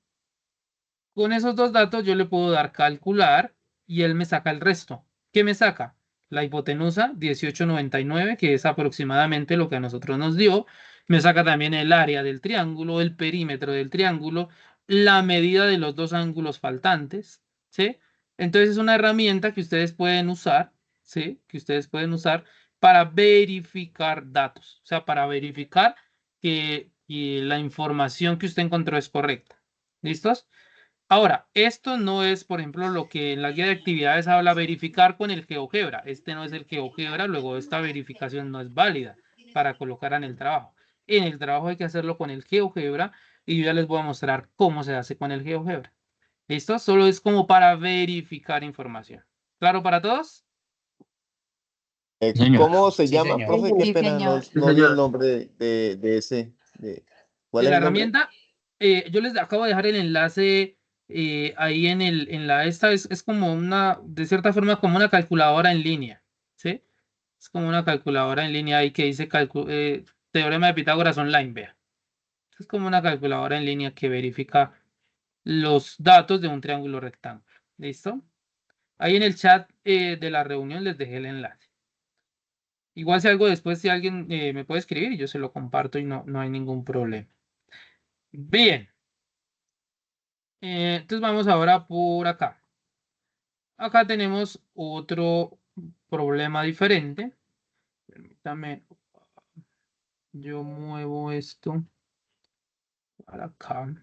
Con esos dos datos yo le puedo dar calcular y él me saca el resto. ¿Qué me saca? La hipotenusa 18,99, que es aproximadamente lo que a nosotros nos dio. Me saca también el área del triángulo, el perímetro del triángulo, la medida de los dos ángulos faltantes, ¿sí? Entonces es una herramienta que ustedes pueden usar, ¿sí? Que ustedes pueden usar para verificar datos, o sea, para verificar que la información que usted encontró es correcta. ¿Listos? Ahora, esto no es, por ejemplo, lo que en la guía de actividades habla verificar con el GeoGebra. Este no es el GeoGebra, luego esta verificación no es válida para colocar en el trabajo. En el trabajo hay que hacerlo con el GeoGebra y yo ya les voy a mostrar cómo se hace con el GeoGebra. ¿Listo? Solo es como para verificar información. ¿Claro para todos? ¿Cómo se Sí, llama, señor. profe? Qué Sí, pena, no, señor. no vi el nombre de ese. ¿Cuál De es la el nombre? herramienta, yo les acabo de dejar el enlace ahí en la esta es como una, de cierta forma, como una calculadora en línea, ¿sí? Es como una calculadora en línea ahí que dice teorema de Pitágoras online, vea. Es como una calculadora en línea que verifica los datos de un triángulo rectángulo. ¿Listo? Ahí en el chat de la reunión les dejé el enlace. Igual si algo después, si alguien me puede escribir, yo se lo comparto y no hay ningún problema. Bien. Entonces vamos ahora por acá. Acá tenemos otro problema diferente. Permítame. Yo muevo esto para acá.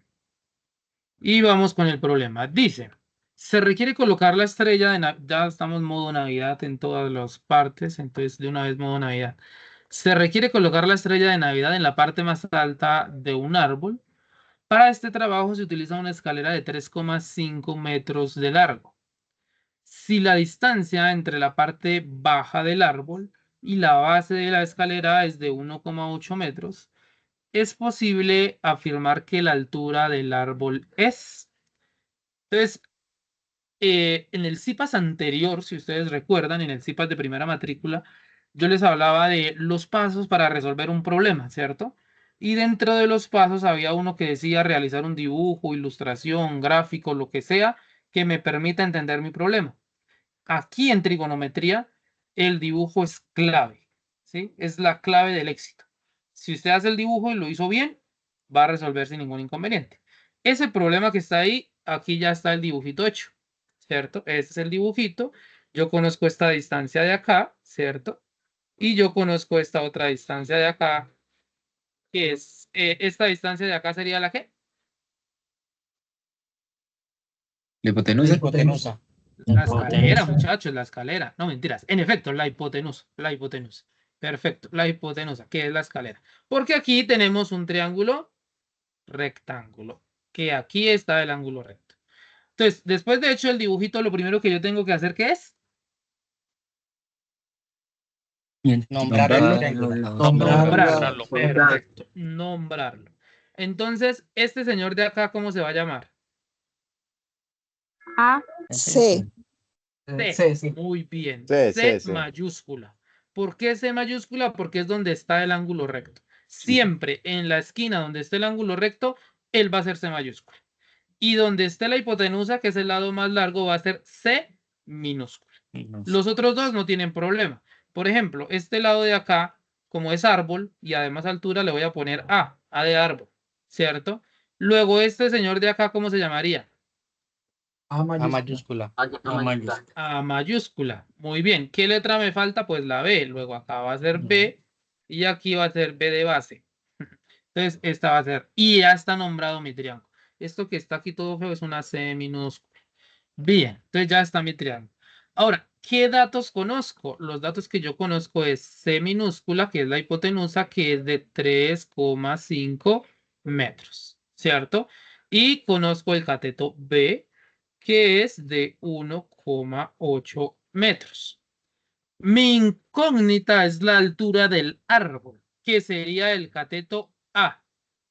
Y vamos con el problema. Dice, se requiere colocar la estrella de ya estamos modo Navidad en todas las partes, entonces de una vez modo Navidad. Se requiere colocar la estrella de Navidad en la parte más alta de un árbol. Para este trabajo se utiliza una escalera de 3,5 metros de largo. Si la distancia entre la parte baja del árbol y la base de la escalera es de 1,8 metros, es posible afirmar que la altura del árbol es. Entonces, en el CIPAS anterior, si ustedes recuerdan, en el CIPAS de primera matrícula, yo les hablaba de los pasos para resolver un problema, ¿cierto? Y dentro de los pasos había uno que decía realizar un dibujo, ilustración, gráfico, lo que sea, que me permita entender mi problema. Aquí en trigonometría, el dibujo es clave, ¿sí? Es la clave del éxito. Si usted hace el dibujo y lo hizo bien, va a resolver sin ningún inconveniente. Ese problema que está ahí, aquí ya está el dibujito hecho, ¿cierto? Este es el dibujito. Yo conozco esta distancia de acá, ¿cierto? Y yo conozco esta otra distancia de acá, que es, esta distancia de acá sería la G. La hipotenusa. La escalera, muchachos, la escalera. No, mentiras. En efecto, la hipotenusa. La hipotenusa. Perfecto. La hipotenusa, que es la escalera. Porque aquí tenemos un triángulo rectángulo. Que aquí está el ángulo recto. Entonces, después de hecho el dibujito, lo primero que yo tengo que hacer, ¿qué es? Nombrarlo. Perfecto. Nombrarlo. Entonces, este señor de acá, ¿cómo se va a llamar? A. C. C. Muy bien. C mayúscula. ¿Por qué C mayúscula? Porque es donde está el ángulo recto. Siempre en la esquina donde esté el ángulo recto, él va a ser C mayúscula. Y donde esté la hipotenusa, que es el lado más largo, va a ser C minúscula. Los otros dos no tienen problema. Por ejemplo, este lado de acá, como es árbol y además altura, le voy a poner A de árbol, ¿cierto? Luego, este señor de acá, ¿cómo se llamaría? A mayúscula. A mayúscula. Muy bien. ¿Qué letra me falta? Pues la B. Luego acá va a ser B y aquí va a ser B de base. Entonces, esta va a ser. Y ya está nombrado mi triángulo. Esto que está aquí todo feo es una C minúscula. Bien, entonces ya está mi triángulo. Ahora, ¿qué datos conozco? Los datos que yo conozco es C minúscula, que es la hipotenusa, que es de 3,5 metros, ¿cierto? Y conozco el cateto B, que es de 1,8 metros. Mi incógnita es la altura del árbol, que sería el cateto A.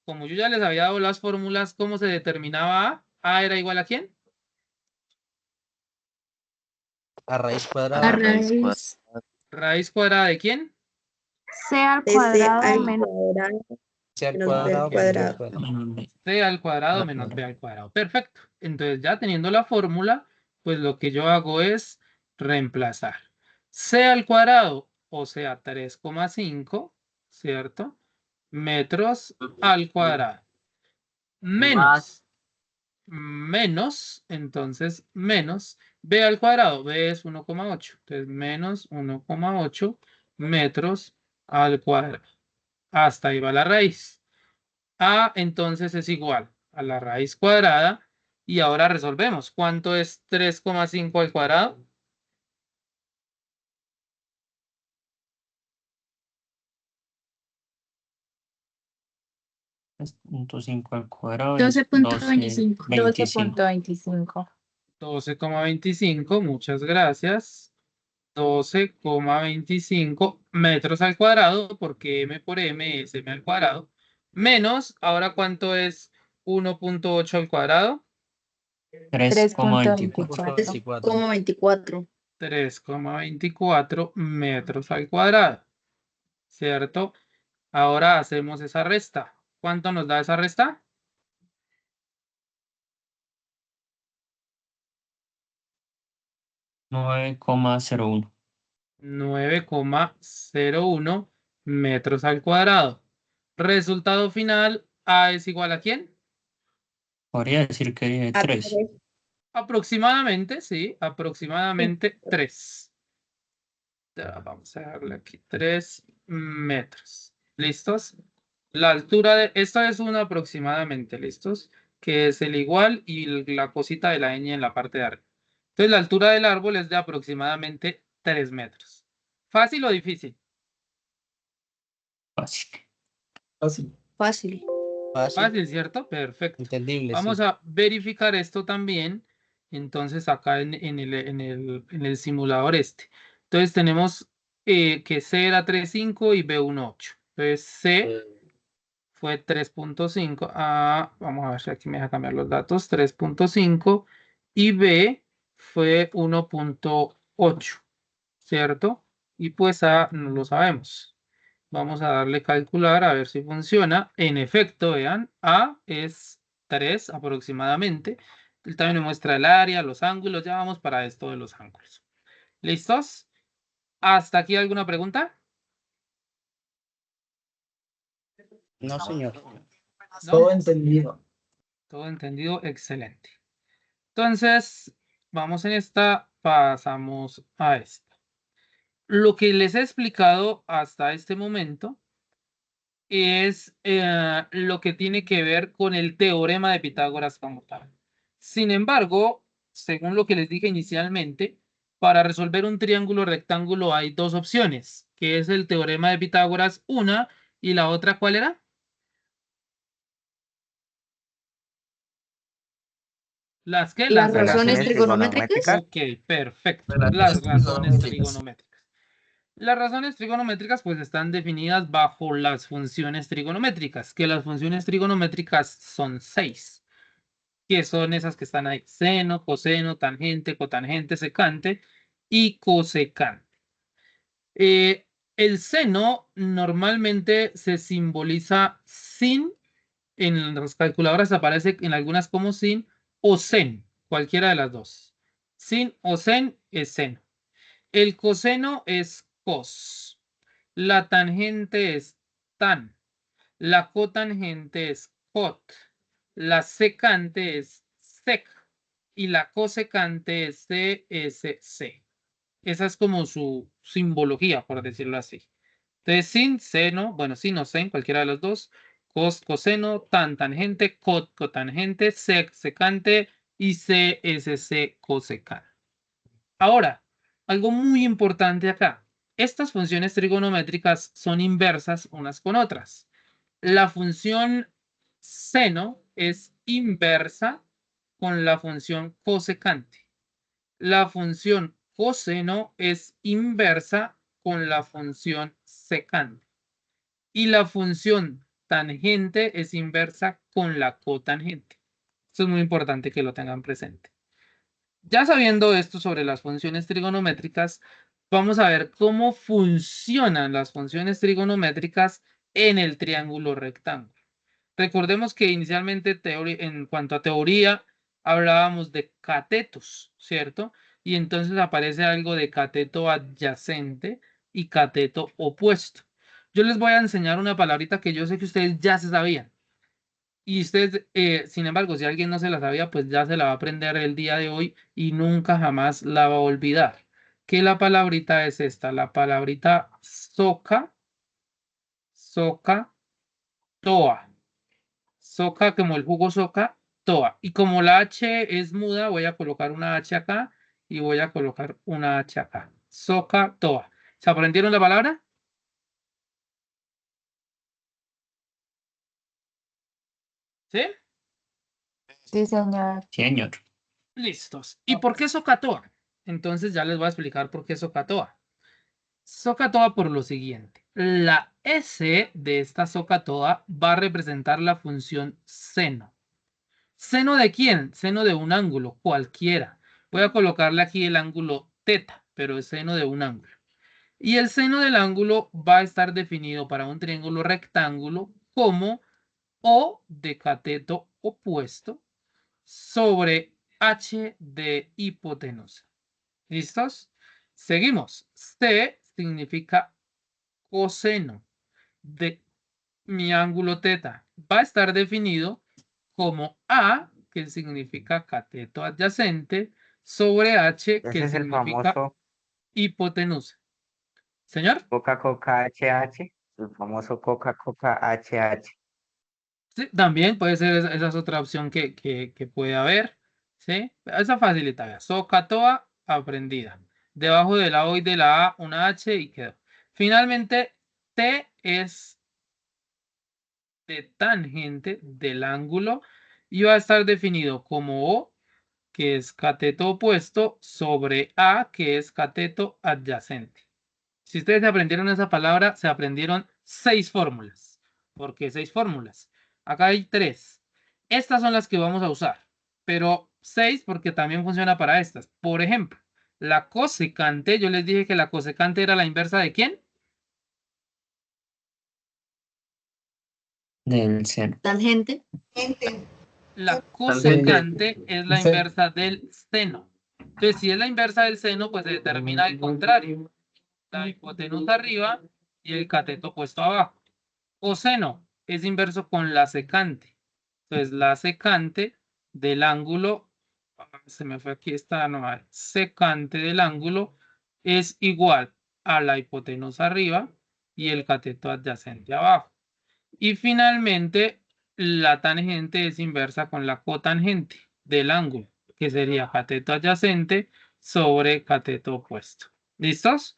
Como yo ya les había dado las fórmulas, ¿cómo se determinaba A? ¿A era igual a quién? A raíz A cuadrada. raíz ¿Raíz cuadrada de quién? C al C cuadrado al menos cuadrado C al menos B al cuadrado. cuadrado. C al cuadrado menos B al cuadrado. Perfecto. Entonces, ya teniendo la fórmula, pues lo que yo hago es reemplazar. C al cuadrado, o sea, 3,5, ¿cierto? Metros al cuadrado. Menos, entonces, menos B al cuadrado. B es 1,8. Entonces, menos 1,8 metros al cuadrado. Hasta ahí va la raíz. A entonces es igual a la raíz cuadrada. Y ahora resolvemos. ¿Cuánto es 3,5 al cuadrado? Punto 5 al cuadrado es 12.25. 12.25. 12.25. 12,25. Muchas gracias. 12,25 metros al cuadrado, porque M por M es M al cuadrado. Menos, ahora ¿cuánto es 1,8 al cuadrado? 3,24. 3,24. 3,24 metros al cuadrado, ¿cierto? Ahora hacemos esa resta. ¿Cuánto nos da esa resta? $9,01. 9,01 metros al cuadrado. Resultado final, A es igual a ¿quién? Podría decir que 3. Aproximadamente, sí, aproximadamente 3. Ya, vamos a darle aquí 3 metros. ¿Listos? La altura de, esta es una aproximadamente, ¿listos? Que es el igual y la cosita de la ñ en la parte de arriba. Entonces la altura del árbol es de aproximadamente 3 metros. ¿Fácil o difícil? Fácil. Fácil. Fácil, ¿cierto? Perfecto. Entendible, Vamos sí. a verificar esto también. Entonces acá en el simulador este. Entonces tenemos que C era 3,5 y B 1,8. Entonces C fue 3,5. Vamos a ver si aquí me deja cambiar los datos. 3,5 y B fue 1,8. ¿Cierto? Y pues A no lo sabemos. Vamos a darle calcular a ver si funciona. En efecto, vean, A es 3 aproximadamente. Él también me muestra el área, los ángulos. Ya vamos para esto de los ángulos. ¿Listos? ¿Hasta aquí alguna pregunta? No, señor. ¿No? Todo entendido. Todo entendido, excelente. Entonces, vamos en esta, pasamos a esta. Lo que les he explicado hasta este momento es lo que tiene que ver con el teorema de Pitágoras como tal. Sin embargo, según lo que les dije inicialmente, para resolver un triángulo rectángulo hay dos opciones, que es el teorema de Pitágoras, una, y la otra, ¿cuál era? ¿Las qué? Las Las razones trigonométricas. Ok, perfecto. Las razones trigonométricas. Las razones trigonométricas pues están definidas bajo las funciones trigonométricas, que las funciones trigonométricas son 6, que son esas que están ahí: seno, coseno, tangente, cotangente, secante y cosecante. El seno normalmente se simboliza sin, en las calculadoras aparece en algunas como sin o sen, cualquiera de las dos. Sin o sen es seno. El coseno es cos. La tangente es tan. La cotangente es cot. la secante es sec y la cosecante es CSC. Esa es como su simbología, por decirlo así. Entonces, sin, seno, bueno, sin o sen, cualquiera de los dos, cos, coseno, tan, tangente, cot, cotangente, sec, secante y CSC, cosecante. Ahora, algo muy importante acá. Estas funciones trigonométricas son inversas unas con otras. La función seno es inversa con la función cosecante. La función coseno es inversa con la función secante. Y la función tangente es inversa con la cotangente. Eso es muy importante que lo tengan presente. Ya sabiendo esto sobre las funciones trigonométricas, vamos a ver cómo funcionan las funciones trigonométricas en el triángulo rectángulo. Recordemos que inicialmente en cuanto a teoría hablábamos de catetos, ¿cierto? Y entonces aparece algo de cateto adyacente y cateto opuesto. Yo les voy a enseñar una palabrita que yo sé que ustedes ya se sabían. Y ustedes, sin embargo, si alguien no se la sabía, pues ya se la va a aprender el día de hoy y nunca jamás la va a olvidar. ¿Qué la palabrita es esta? La palabrita soca, soca, toa. Soca como el jugo soca, toa. Y como la H es muda, voy a colocar una H acá y voy a colocar una H acá. Soca, toa. ¿Se aprendieron la palabra? ¿Sí? Sí, señor. Señor. Listos. ¿Y por qué socatoa? Entonces ya les voy a explicar por qué socatoa. Socatoa por lo siguiente. La S de esta socatoa va a representar la función seno. ¿Seno de quién? Seno de un ángulo, cualquiera. Voy a colocarle aquí el ángulo teta, pero es seno de un ángulo. Y el seno del ángulo va a estar definido para un triángulo rectángulo como O de cateto opuesto sobre H de hipotenusa. ¿Listos? Seguimos. C significa coseno de mi ángulo teta. Va a estar definido como A, que significa cateto adyacente, sobre H, que Ese es el significa famoso hipotenusa. ¿Señor? Coca-Coca HH, el famoso Coca-Coca HH. Sí, también puede ser, esa es otra opción que puede haber. ¿Sí? Esa facilita. Vea. Socatoa aprendida. Debajo de la O y de la A, una H y quedó. Finalmente, T es de tangente del ángulo y va a estar definido como O, que es cateto opuesto, sobre A, que es cateto adyacente. Si ustedes aprendieron esa palabra, se aprendieron 6 fórmulas. ¿Por qué 6 fórmulas? Acá hay 3. Estas son las que vamos a usar, pero 6 porque también funciona para estas. Por ejemplo, la cosecante, yo les dije que la cosecante era la inversa ¿de quién? Del seno. Tangente. La cosecante es la inversa del seno. Entonces, si es la inversa del seno, pues se determina el contrario. La hipotenusa arriba y el cateto opuesto abajo. Coseno es inverso con la secante. Entonces, la secante del ángulo, se me fue aquí esta, no, secante del ángulo es igual a la hipotenusa arriba y el cateto adyacente abajo. Y finalmente, la tangente es inversa con la cotangente del ángulo, que sería cateto adyacente sobre cateto opuesto. ¿Listos?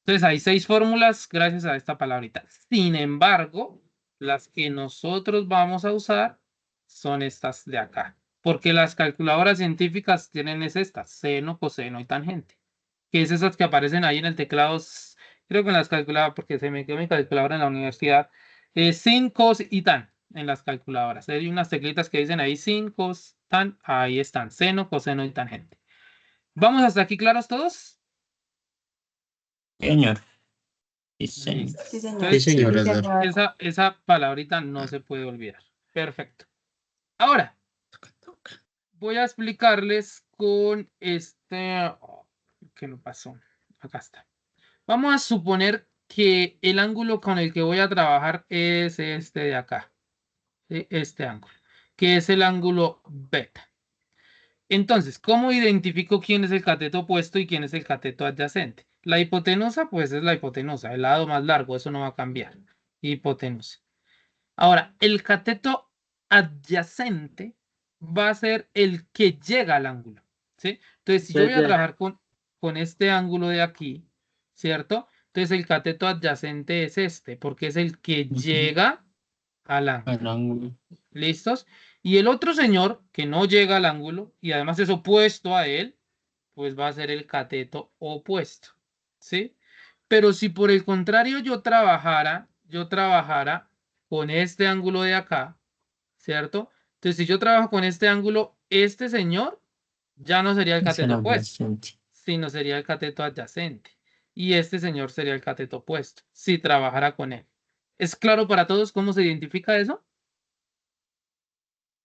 Entonces hay 6 fórmulas gracias a esta palabrita. Sin embargo, las que nosotros vamos a usar son estas de acá. Porque las calculadoras científicas tienen es estas, seno, coseno y tangente. Que es esas que aparecen ahí en el teclado. Creo que en las calculadoras, porque se me quedó mi calculadora en la universidad. Sin, cos y tan en las calculadoras. Hay unas teclitas que dicen ahí sin, cos, tan. Ahí están, seno, coseno y tangente. ¿Vamos hasta aquí claros todos? Señor. Sí, señor. Listo. Sí, señor. Entonces, Sí, señor. Sí, señor. esa palabrita no se puede olvidar. Perfecto. Ahora, voy a explicarles con este... ¿Qué no pasó? Acá está. Vamos a suponer que el ángulo con el que voy a trabajar es este de acá. ¿Sí? Este ángulo. que es el ángulo beta. Entonces, ¿cómo identifico quién es el cateto opuesto y quién es el cateto adyacente? La hipotenusa, pues es la hipotenusa, el lado más largo, eso no va a cambiar. Hipotenusa. Ahora, el cateto adyacente va a ser el que llega al ángulo, ¿sí? Entonces, si yo voy a trabajar con este ángulo de aquí, ¿cierto? Entonces, el cateto adyacente es este, porque es el que llega al ángulo. ¿Listos? Y el otro señor que no llega al ángulo y además es opuesto a él, pues va a ser el cateto opuesto, ¿sí? Pero si por el contrario yo trabajara con este ángulo de acá, ¿cierto? Entonces, si yo trabajo con este ángulo, este señor ya no sería el cateto opuesto, sino sería el cateto adyacente. Y este señor sería el cateto opuesto, si trabajara con él. ¿Es claro para todos cómo se identifica eso?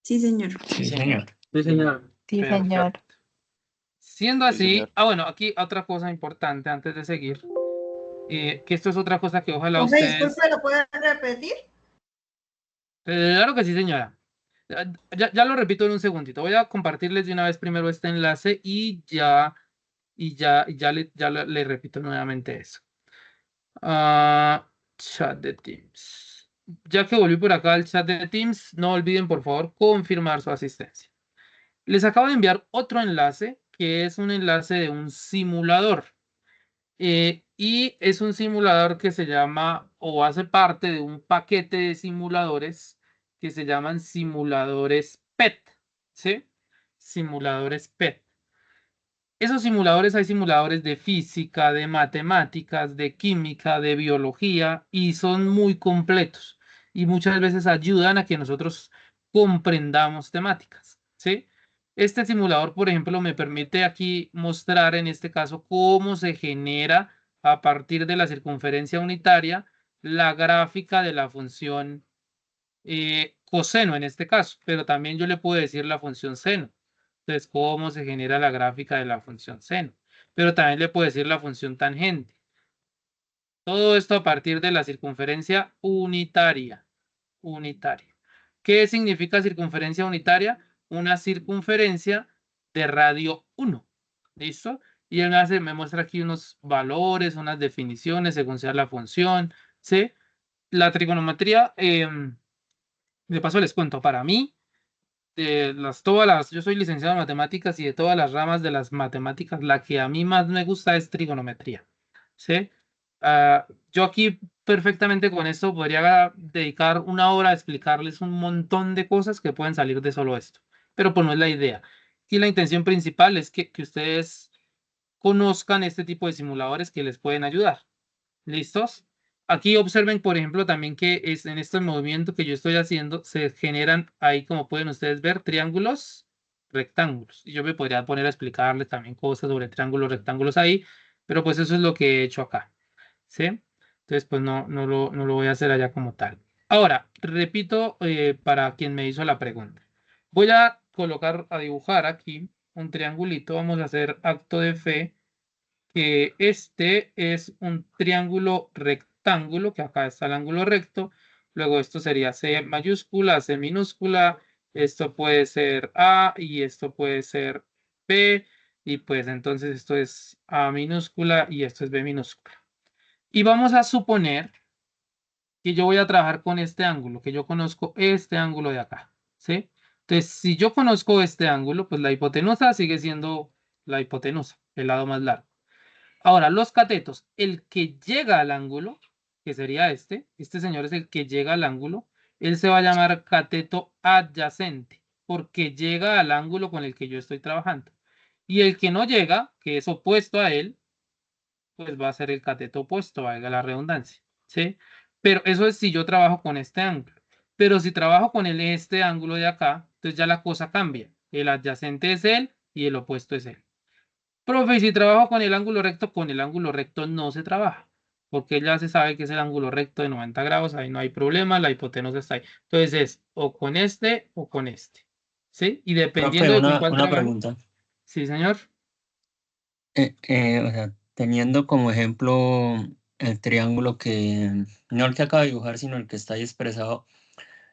Sí, señor. Sí, señor. Sí, señor. Sí, señor. Siendo Sí, así, señor. bueno, aquí otra cosa importante antes de seguir, que esto es otra cosa que ojalá Profe, ustedes... disculpe, ¿lo puede repetir? Claro que sí, señora. Ya lo repito en un segundito. Voy a compartirles de una vez primero este enlace y ya le repito nuevamente eso. Chat de Teams. Ya que volví por acá al chat de Teams, no olviden por favor confirmar su asistencia. Les acabo de enviar otro enlace que es un enlace de un simulador. Y es un simulador que se llama o hace parte de un paquete de simuladores que se llaman simuladores PET, ¿sí? Simuladores PET. Esos simuladores, hay simuladores de física, de matemáticas, de química, de biología y son muy completos y muchas veces ayudan a que nosotros comprendamos temáticas, ¿sí? Este simulador, por ejemplo, me permite aquí mostrar en este caso cómo se genera a partir de la circunferencia unitaria la gráfica de la función coseno en este caso, pero también yo le puedo decir la función seno. Entonces, cómo se genera la gráfica de la función seno, pero también le puedo decir la función tangente. Todo esto a partir de la circunferencia unitaria. ¿Qué significa circunferencia unitaria? Una circunferencia de radio 1. ¿Listo? Y él me muestra aquí unos valores, unas definiciones según sea la función. ¿Sí? La trigonometría, de paso les cuento, para mí, yo soy licenciado en matemáticas y de todas las ramas de las matemáticas, la que a mí más me gusta es trigonometría. ¿Sí? Yo aquí perfectamente con esto podría dedicar una hora a explicarles un montón de cosas que pueden salir de solo esto, pero pues no es la idea. Y la intención principal es que ustedes conozcan este tipo de simuladores que les pueden ayudar. ¿Listos? Aquí observen, por ejemplo, también que es en este movimiento que yo estoy haciendo, se generan ahí, como pueden ustedes ver, triángulos, rectángulos. Y yo me podría poner a explicarles también cosas sobre triángulos, rectángulos ahí, pero pues eso es lo que he hecho acá. ¿Sí? Entonces, pues no lo voy a hacer allá como tal. Ahora, repito para quien me hizo la pregunta. Voy a colocar, a dibujar aquí un triangulito. Vamos a hacer acto de fe que este es un triángulo rectángulo, que acá está el ángulo recto. Luego esto sería C mayúscula, C minúscula. Esto puede ser A y esto puede ser B. Y pues entonces esto es A minúscula y esto es B minúscula. Y vamos a suponer que yo voy a trabajar con este ángulo, que yo conozco este ángulo de acá, ¿sí? Entonces, si yo conozco este ángulo, pues la hipotenusa sigue siendo la hipotenusa, el lado más largo. Ahora, los catetos, el que llega al ángulo, que sería este señor es el que llega al ángulo, él se va a llamar cateto adyacente, porque llega al ángulo con el que yo estoy trabajando. Y el que no llega, que es opuesto a él, pues va a ser el cateto opuesto, valga la redundancia, ¿sí? Pero eso es si yo trabajo con este ángulo. Pero si trabajo con este ángulo de acá, entonces ya la cosa cambia. El adyacente es él y el opuesto es él. Profe, si trabajo con el ángulo recto no se trabaja, porque ya se sabe que es el ángulo recto de 90 grados, ahí no hay problema, la hipotenusa está ahí. Entonces es o con este o con este, ¿sí? Y dependiendo Profe, de con cuál una trabaje. pregunta. Sí, señor. O sea, teniendo como ejemplo el triángulo que, no el que acaba de dibujar, sino el que está ahí expresado,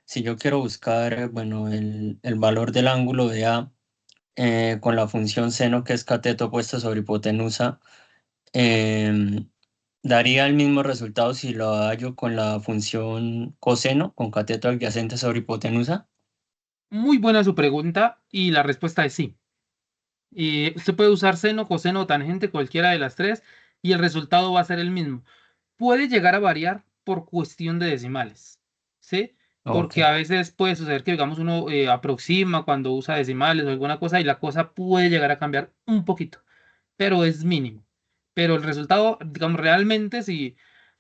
si yo quiero buscar, bueno, el valor del ángulo de A con la función seno, que es cateto opuesto sobre hipotenusa, em, daría el mismo resultado si lo hallo con la función coseno, con cateto adyacente sobre hipotenusa. Muy buena su pregunta y la respuesta es sí. Y usted puede usar seno, coseno o tangente, cualquiera de las tres, y el resultado va a ser el mismo. Puede llegar a variar por cuestión de decimales, ¿sí? Ok, Porque a veces puede suceder que, digamos, uno aproxima cuando usa decimales o alguna cosa y la cosa puede llegar a cambiar un poquito, pero es mínimo. Pero el resultado, digamos, realmente, si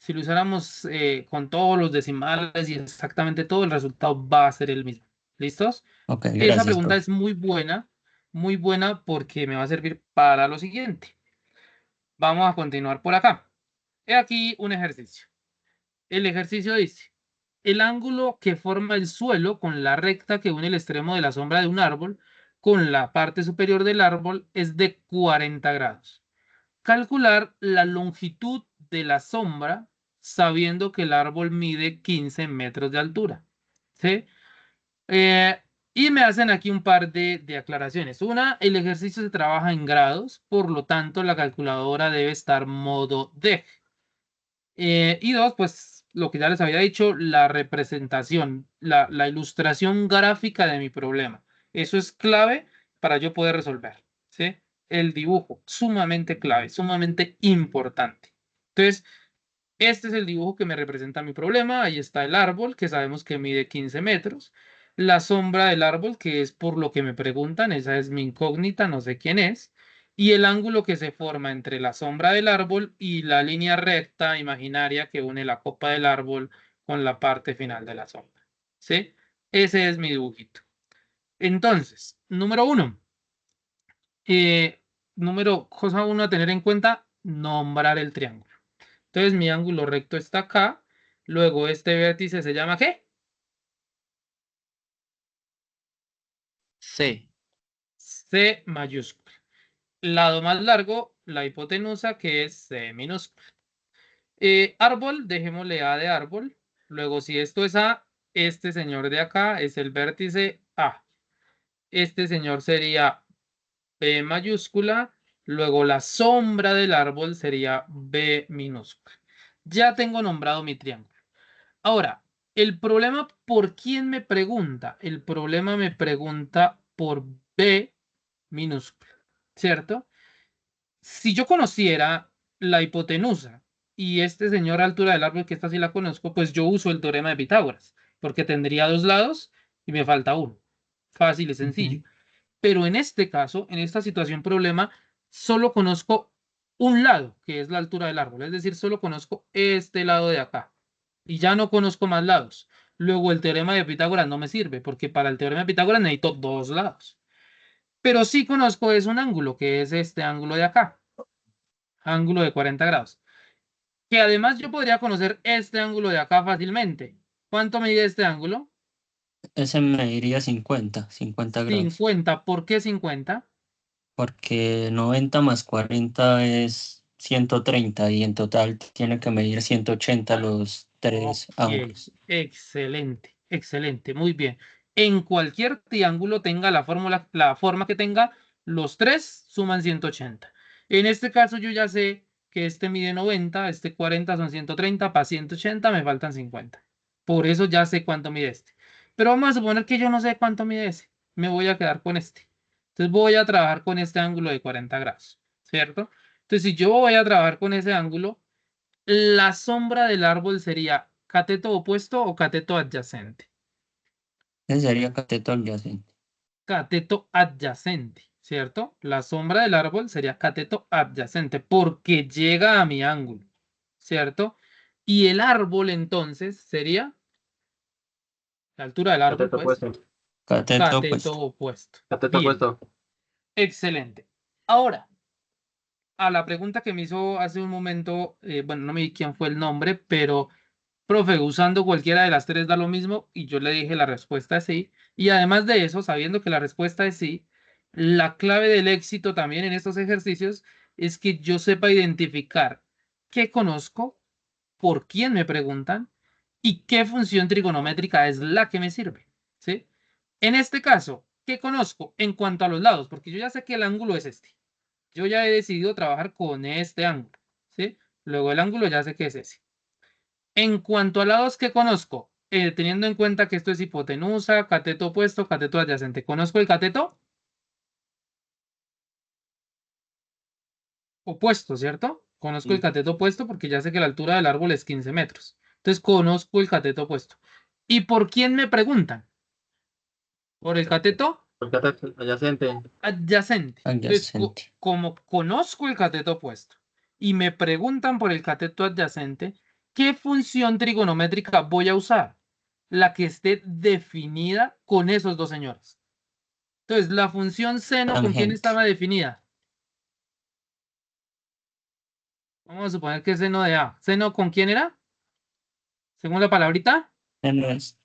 lo usáramos con todos los decimales y exactamente todo, el resultado va a ser el mismo. ¿Listos? ok, Esa gracias, pregunta profe. es muy buena porque me va a servir para lo siguiente. Vamos a continuar por acá. He aquí un ejercicio. El ejercicio dice, el ángulo que forma el suelo con la recta que une el extremo de la sombra de un árbol con la parte superior del árbol es de 40 grados. Calcular la longitud de la sombra sabiendo que el árbol mide 15 metros de altura. ¿Sí? Y me hacen aquí un par de aclaraciones. Una, el ejercicio se trabaja en grados, por lo tanto la calculadora debe estar modo D. Y dos, pues lo que ya les había dicho, la representación, la ilustración gráfica de mi problema. Eso es clave para yo poder resolver, ¿sí? El dibujo, sumamente clave, sumamente importante. Entonces, este es el dibujo que me representa mi problema. Ahí está el árbol, que sabemos que mide 15 metros. La sombra del árbol, que es por lo que me preguntan, esa es mi incógnita, no sé quién es. Y el ángulo que se forma entre la sombra del árbol y la línea recta imaginaria que une la copa del árbol con la parte final de la sombra. ¿Sí? Ese es mi dibujito. Entonces, número uno. Cosa uno a tener en cuenta, nombrar el triángulo. Entonces mi ángulo recto está acá. Luego este vértice se llama ¿qué? C. C mayúscula. Lado más largo, la hipotenusa, que es C minúscula. Árbol, dejémosle A de árbol. Luego, si esto es A, este señor de acá es el vértice A. Este señor sería B mayúscula. Luego la sombra del árbol sería B minúscula. Ya tengo nombrado mi triángulo. Ahora, el problema, ¿por quién me pregunta? El problema me pregunta por B minúscula, ¿cierto? Si yo conociera la hipotenusa y este señor altura del árbol, que esta sí la conozco, pues yo uso el teorema de Pitágoras, porque tendría dos lados y me falta uno. Fácil y sencillo. Pero en este caso, en esta situación problema, solo conozco un lado, que es la altura del árbol. Es decir, solo conozco este lado de acá. Y ya no conozco más lados. Luego el teorema de Pitágoras no me sirve, porque para el teorema de Pitágoras necesito dos lados. Pero sí conozco es un ángulo, que es este ángulo de acá. Ángulo de 40 grados. Que además yo podría conocer este ángulo de acá fácilmente. ¿Cuánto mide este ángulo? Ese me diría 50 grados. 50. ¿Por qué 50? Porque 90 más 40 es 130 y en total tiene que medir 180 los tres ángulos. Excelente, excelente, muy bien. En cualquier triángulo tenga la fórmula, la forma que tenga, los tres suman 180. En este caso yo ya sé que este mide 90, este 40 son 130, para 180 me faltan 50. Por eso ya sé cuánto mide este. Pero vamos a suponer que yo no sé cuánto mide ese. Me voy a quedar con este. Entonces voy a trabajar con este ángulo de 40 grados, ¿cierto? Entonces si yo voy a trabajar con ese ángulo, la sombra del árbol sería cateto opuesto o cateto adyacente. Ese sería cateto adyacente. Cateto adyacente, ¿cierto? La sombra del árbol sería cateto adyacente porque llega a mi ángulo, ¿cierto? Y el árbol entonces sería la altura del árbol, Cateto pues. opuesto. Cateto Cateto opuesto. opuesto. Cateto Bien, opuesto. excelente. Ahora, a la pregunta que me hizo hace un momento, bueno, no me di quién fue el nombre, pero profe, usando cualquiera de las tres da lo mismo y yo le dije la respuesta es sí. Y además de eso, sabiendo que la respuesta es sí, la clave del éxito también en estos ejercicios es que yo sepa identificar qué conozco, por quién me preguntan y qué función trigonométrica es la que me sirve, ¿sí? En este caso, ¿qué conozco en cuanto a los lados? Porque yo ya sé que el ángulo es este. Yo ya he decidido trabajar con este ángulo, ¿sí? Luego el ángulo ya sé que es ese. En cuanto a lados que conozco, teniendo en cuenta que esto es hipotenusa, cateto opuesto, cateto adyacente. ¿Conozco el cateto? Opuesto, ¿cierto? Conozco el cateto opuesto porque ya sé que la altura del árbol es 15 metros. Entonces conozco el cateto opuesto. ¿Y por quién me preguntan? ¿Por el cateto? El cateto adyacente. Adyacente. Entonces, Adyacente. como conozco el cateto opuesto y me preguntan por el cateto adyacente, ¿qué función trigonométrica voy a usar? La que esté definida con esos dos señores. Entonces, la función seno, ¿con quién Tangente. estaba definida? Vamos a suponer que es seno de A. ¿Seno con quién era? Según la palabrita. Seno es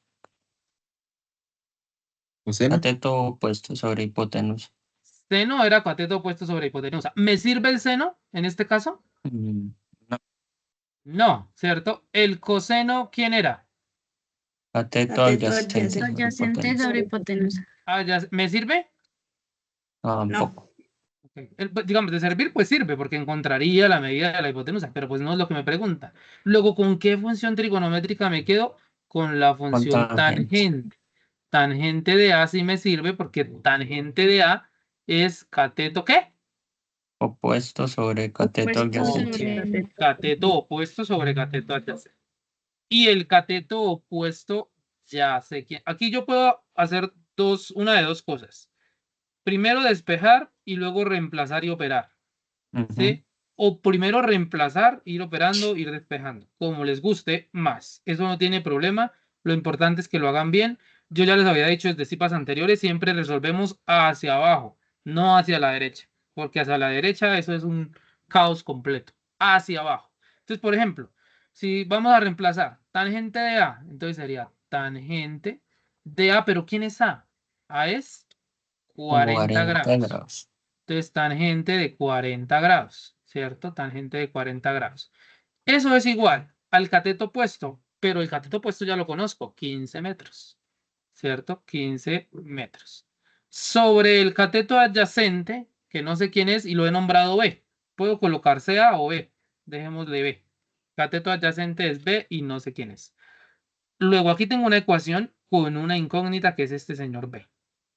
cateto opuesto sobre hipotenusa. Seno era cateto opuesto sobre hipotenusa. ¿Me sirve el seno en este caso? No. No, ¿cierto? ¿El coseno quién era? Cateto adyacente sobre Adyacente sobre hipotenusa. ¿Me sirve? Tampoco. Digamos, de servir, pues sirve, porque encontraría la medida de la hipotenusa, pero pues no es lo que me pregunta. Luego, ¿con qué función trigonométrica me quedo? Con la función tangente. Tangente de A sí me sirve, porque tangente de A es cateto, ¿qué? Opuesto sobre cateto adyacente. Cateto opuesto sobre cateto adyacente. Y el cateto opuesto, ya sé que aquí yo puedo hacer una de dos cosas. Primero despejar y luego reemplazar y operar. ¿Sí? O primero reemplazar, ir operando, ir despejando, como les guste más. Eso no tiene problema. Lo importante es que lo hagan bien. Yo ya les había dicho desde cipas anteriores, siempre resolvemos hacia abajo, no hacia la derecha, porque hacia la derecha eso es un caos completo. Hacia abajo. Entonces, por ejemplo, si vamos a reemplazar tangente de A, entonces sería tangente de A, pero ¿quién es A? A es 40 grados. Entonces, tangente de 40 grados, ¿cierto? Tangente de 40 grados. Eso es igual al cateto opuesto, pero el cateto opuesto ya lo conozco, 15 metros, ¿cierto? 15 metros. Sobre el cateto adyacente, que no sé quién es y lo he nombrado B. Puedo colocar A o B. Dejémosle B. Cateto adyacente es B y no sé quién es. Luego aquí tengo una ecuación con una incógnita que es este señor B.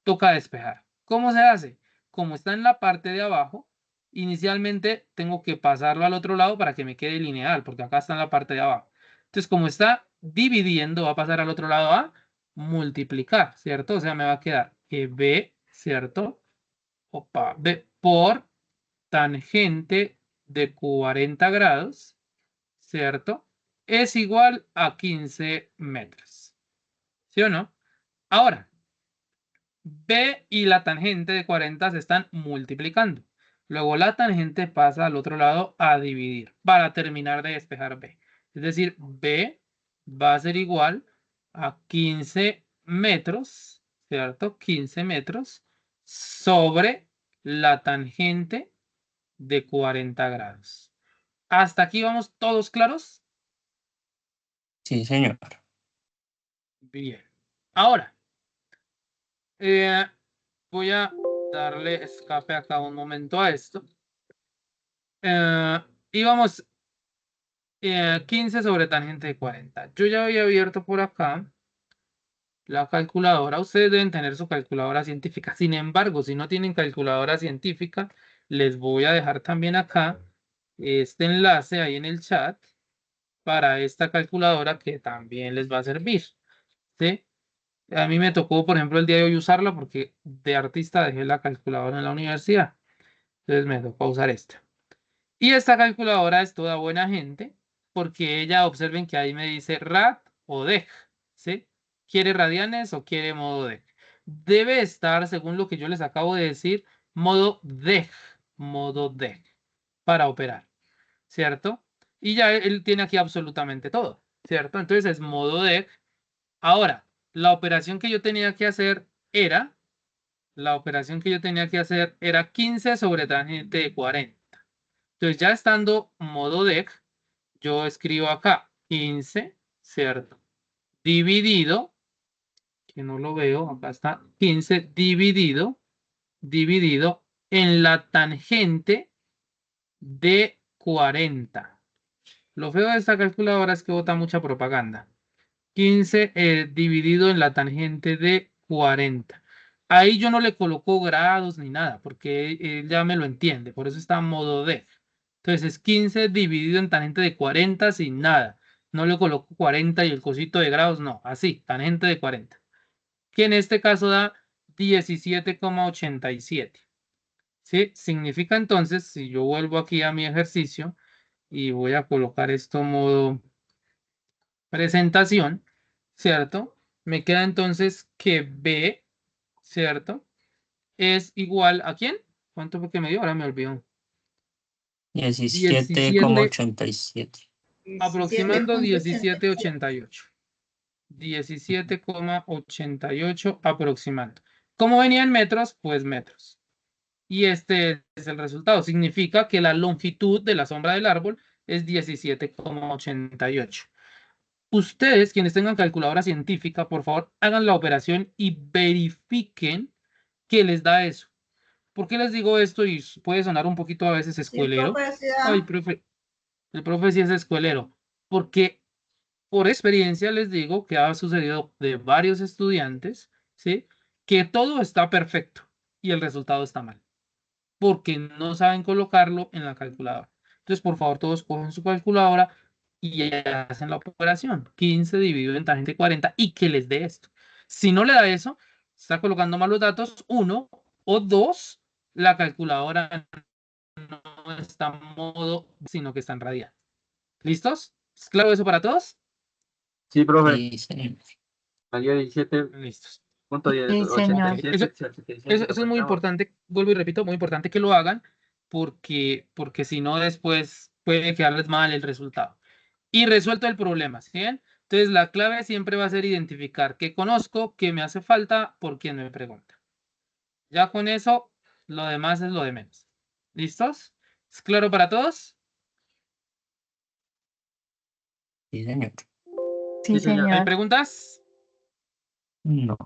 Toca despejar. ¿Cómo se hace? Como está en la parte de abajo, inicialmente tengo que pasarlo al otro lado para que me quede lineal, porque acá está en la parte de abajo. Entonces, como está dividiendo, va a pasar al otro lado a multiplicar, ¿cierto? O sea, me va a quedar que B, ¿cierto? Opa, B por tangente de 40 grados, ¿cierto? Es igual a 15 metros. ¿Sí o no? Ahora, B y la tangente de 40 se están multiplicando. Luego la tangente pasa al otro lado a dividir para terminar de despejar B. Es decir, B va a ser igual a 15 metros, ¿cierto? 15 metros sobre la tangente de 40 grados. ¿Hasta aquí vamos todos claros? Sí, señor. Bien. Ahora, voy a darle escape acá un momento a esto. Y vamos 15 sobre tangente de 40. Yo ya había abierto por acá la calculadora. Ustedes deben tener su calculadora científica. Sin embargo, si no tienen calculadora científica, les voy a dejar también acá este enlace ahí en el chat para esta calculadora que también les va a servir. ¿Sí? A mí me tocó, por ejemplo, el día de hoy usarla porque de artista dejé la calculadora en la universidad. Entonces me tocó usar esta. Y esta calculadora es toda buena gente porque ella, observen que ahí me dice rad o dec, ¿sí? ¿Quiere radianes o quiere modo dec? Debe estar, según lo que yo les acabo de decir, modo dec, para operar, ¿cierto? Y ya él tiene aquí absolutamente todo, ¿cierto? Entonces es modo dec. Ahora, la operación que yo tenía que hacer era, 15 sobre tangente de 40. Entonces ya estando modo dec, yo escribo acá 15, ¿cierto? dividido, que no lo veo, acá está, 15 dividido en la tangente de 40. Lo feo de esta calculadora es que bota mucha propaganda. 15 dividido en la tangente de 40. Ahí yo no le coloco grados ni nada, porque él ya me lo entiende, por eso está en modo def. Entonces es 15 dividido en tangente de 40 sin nada. No le coloco 40 y el cosito de grados, no, así, tangente de 40. Que en este caso da 17,87. ¿Sí? Significa entonces, si yo vuelvo aquí a mi ejercicio y voy a colocar esto modo presentación, ¿cierto? Me queda entonces que B, ¿cierto? Es igual a ¿quién? ¿Cuánto fue que me dio? Ahora me olvidó. 17,87. Aproximando 17,88. 17,88 aproximando. ¿Cómo venía en metros? Pues metros. Y este es el resultado. Significa que la longitud de la sombra del árbol es 17,88. Ustedes, quienes tengan calculadora científica, por favor, hagan la operación y verifiquen que les da eso. ¿Por qué les digo esto? Y puede sonar un poquito a veces escuelero. Ay, profe, el profe sí es escuelero. Porque por experiencia les digo que ha sucedido de varios estudiantes, ¿sí? Que todo está perfecto y el resultado está mal. Porque no saben colocarlo en la calculadora. Entonces, por favor, todos cogen su calculadora y hacen la operación. 15 dividido en tangente 40 y que les dé esto. Si no le da eso, está colocando mal los datos, 1 o 2, la calculadora no está en modo, sino que está en radial. ¿Listos? ¿Es claro eso para todos? Sí, profe. Sí, señor. Salió 17. Listos. Sí, señor. Eso es muy importante, vuelvo y repito, muy importante que lo hagan porque si no después puede quedarles mal el resultado. Y resuelto el problema, ¿sí ven? Entonces la clave siempre va a ser identificar qué conozco, qué me hace falta, por quién me pregunta. Ya con eso, lo demás es lo de menos. ¿Listos? ¿Es claro para todos? Sí, señor. Sí, señor. ¿Hay preguntas? No.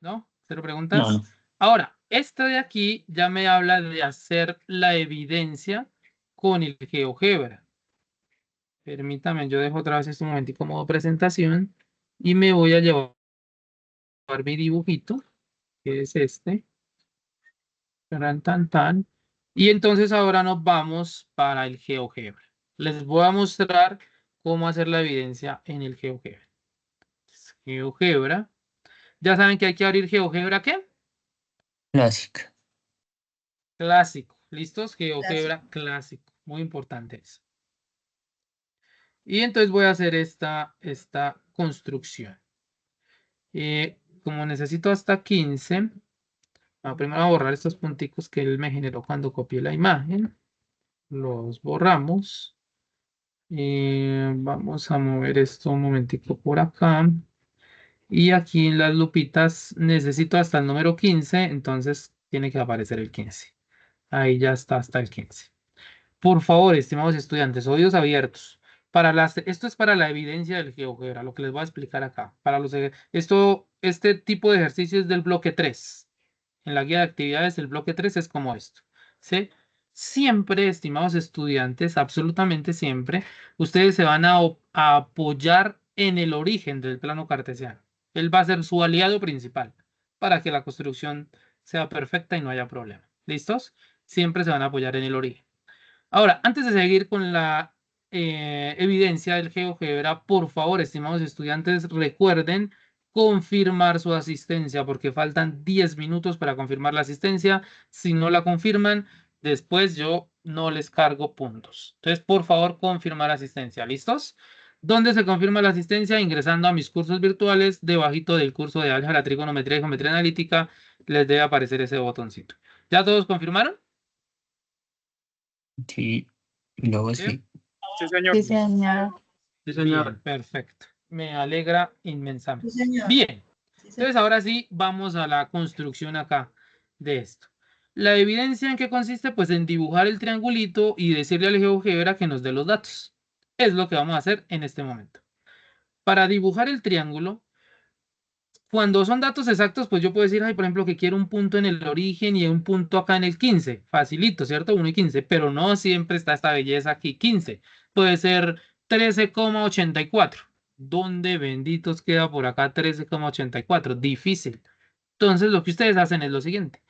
¿No? ¿Cero preguntas? No, no. Ahora, esto de aquí ya me habla de hacer la evidencia con el GeoGebra. Permítame, yo dejo otra vez este momentico modo presentación y me voy a llevar mi dibujito, que es este. Tan. Y entonces ahora nos vamos para el GeoGebra. Les voy a mostrar cómo hacer la evidencia en el GeoGebra. GeoGebra. Ya saben que hay que abrir GeoGebra, ¿qué? Clásico. Clásico. ¿Listos? GeoGebra clásico. Muy importante eso. Y entonces voy a hacer esta construcción. Como necesito hasta 15, primero voy a borrar estos punticos que él me generó cuando copié la imagen. Los borramos. Vamos a mover esto un momentico por acá. Y aquí en las lupitas necesito hasta el número 15, entonces tiene que aparecer el 15. Ahí ya está hasta el 15. Por favor, estimados estudiantes, oídos abiertos. Esto es para la evidencia del GeoGebra, lo que les voy a explicar acá. Este tipo de ejercicio es del bloque 3. En la guía de actividades, el bloque 3 es como esto. ¿Sí? Siempre, estimados estudiantes, absolutamente siempre, ustedes se van a apoyar en el origen del plano cartesiano. Él va a ser su aliado principal para que la construcción sea perfecta y no haya problema. ¿Listos? Siempre se van a apoyar en el origen. Ahora, antes de seguir con la evidencia del GeoGebra, por favor, estimados estudiantes, recuerden confirmar su asistencia porque faltan 10 minutos para confirmar la asistencia. Si no la confirman, después yo no les cargo puntos. Entonces, por favor, confirmar asistencia. ¿Listos? ¿Dónde se confirma la asistencia? Ingresando a mis cursos virtuales, debajito del curso de álgebra, trigonometría y geometría analítica, les debe aparecer ese botoncito. ¿Ya todos confirmaron? Sí, luego sí. Sí, señor. Sí, señor. Sí, señor. Bien, perfecto. Me alegra inmensamente. Sí, señor. Bien. Entonces ahora sí vamos a la construcción acá de esto. ¿La evidencia en qué consiste? Pues en dibujar el triangulito y decirle al GeoGebra que nos dé los datos. Es lo que vamos a hacer en este momento. Para dibujar el triángulo, cuando son datos exactos, pues yo puedo decir, ay, por ejemplo, que quiero un punto en el origen y un punto acá en el 15. Facilito, ¿cierto? 1 y 15, pero no siempre está esta belleza aquí. 15. Puede ser 13,84. ¿Dónde benditos queda por acá 13,84? Difícil. Entonces, lo que ustedes hacen es lo siguiente.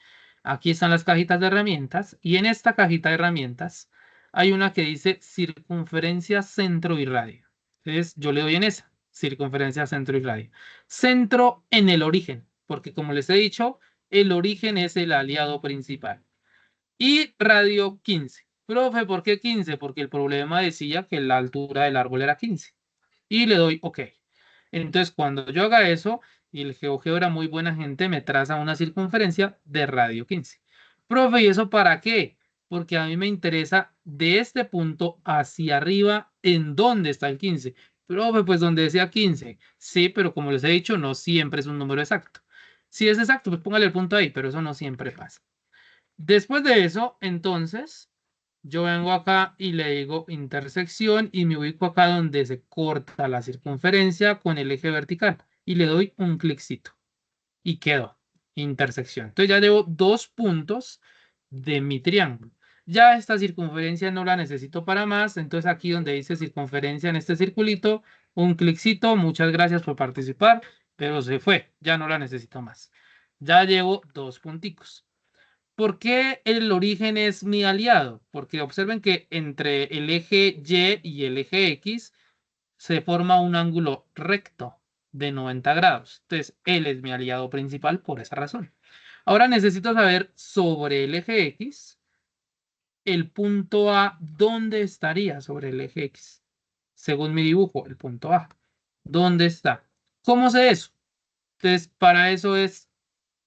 Aquí están las cajitas de herramientas y en esta cajita de herramientas hay una que dice circunferencia, centro y radio. Entonces, yo le doy en esa, circunferencia, centro y radio. Centro en el origen, porque como les he dicho, el origen es el aliado principal. Y radio 15. Profe, ¿por qué 15? Porque el problema decía que la altura del árbol era 15. Y le doy OK. Entonces, cuando yo haga eso, y el GeoGeo era muy buena gente, me traza una circunferencia de radio 15. Profe, ¿y eso para qué? Porque a mí me interesa de este punto hacia arriba, ¿en dónde está el 15? Profe, pues donde decía 15. Sí, pero como les he dicho, no siempre es un número exacto. Si es exacto, pues póngale el punto ahí, pero eso no siempre pasa. Después de eso, entonces, yo vengo acá y le digo intersección y me ubico acá donde se corta la circunferencia con el eje vertical y le doy un cliccito y quedó intersección. Entonces ya llevo 2 puntos de mi triángulo. Ya esta circunferencia no la necesito para más, entonces aquí donde dice circunferencia en este circulito, un cliccito, muchas gracias por participar, pero se fue, ya no la necesito más. Ya llevo 2 punticos. ¿Por qué el origen es mi aliado? Porque observen que entre el eje Y y el eje X se forma un ángulo recto de 90 grados. Entonces, él es mi aliado principal por esa razón. Ahora necesito saber sobre el eje X, el punto A, ¿dónde estaría sobre el eje X? Según mi dibujo, el punto A. ¿Dónde está? ¿Cómo sé eso? Entonces, para eso es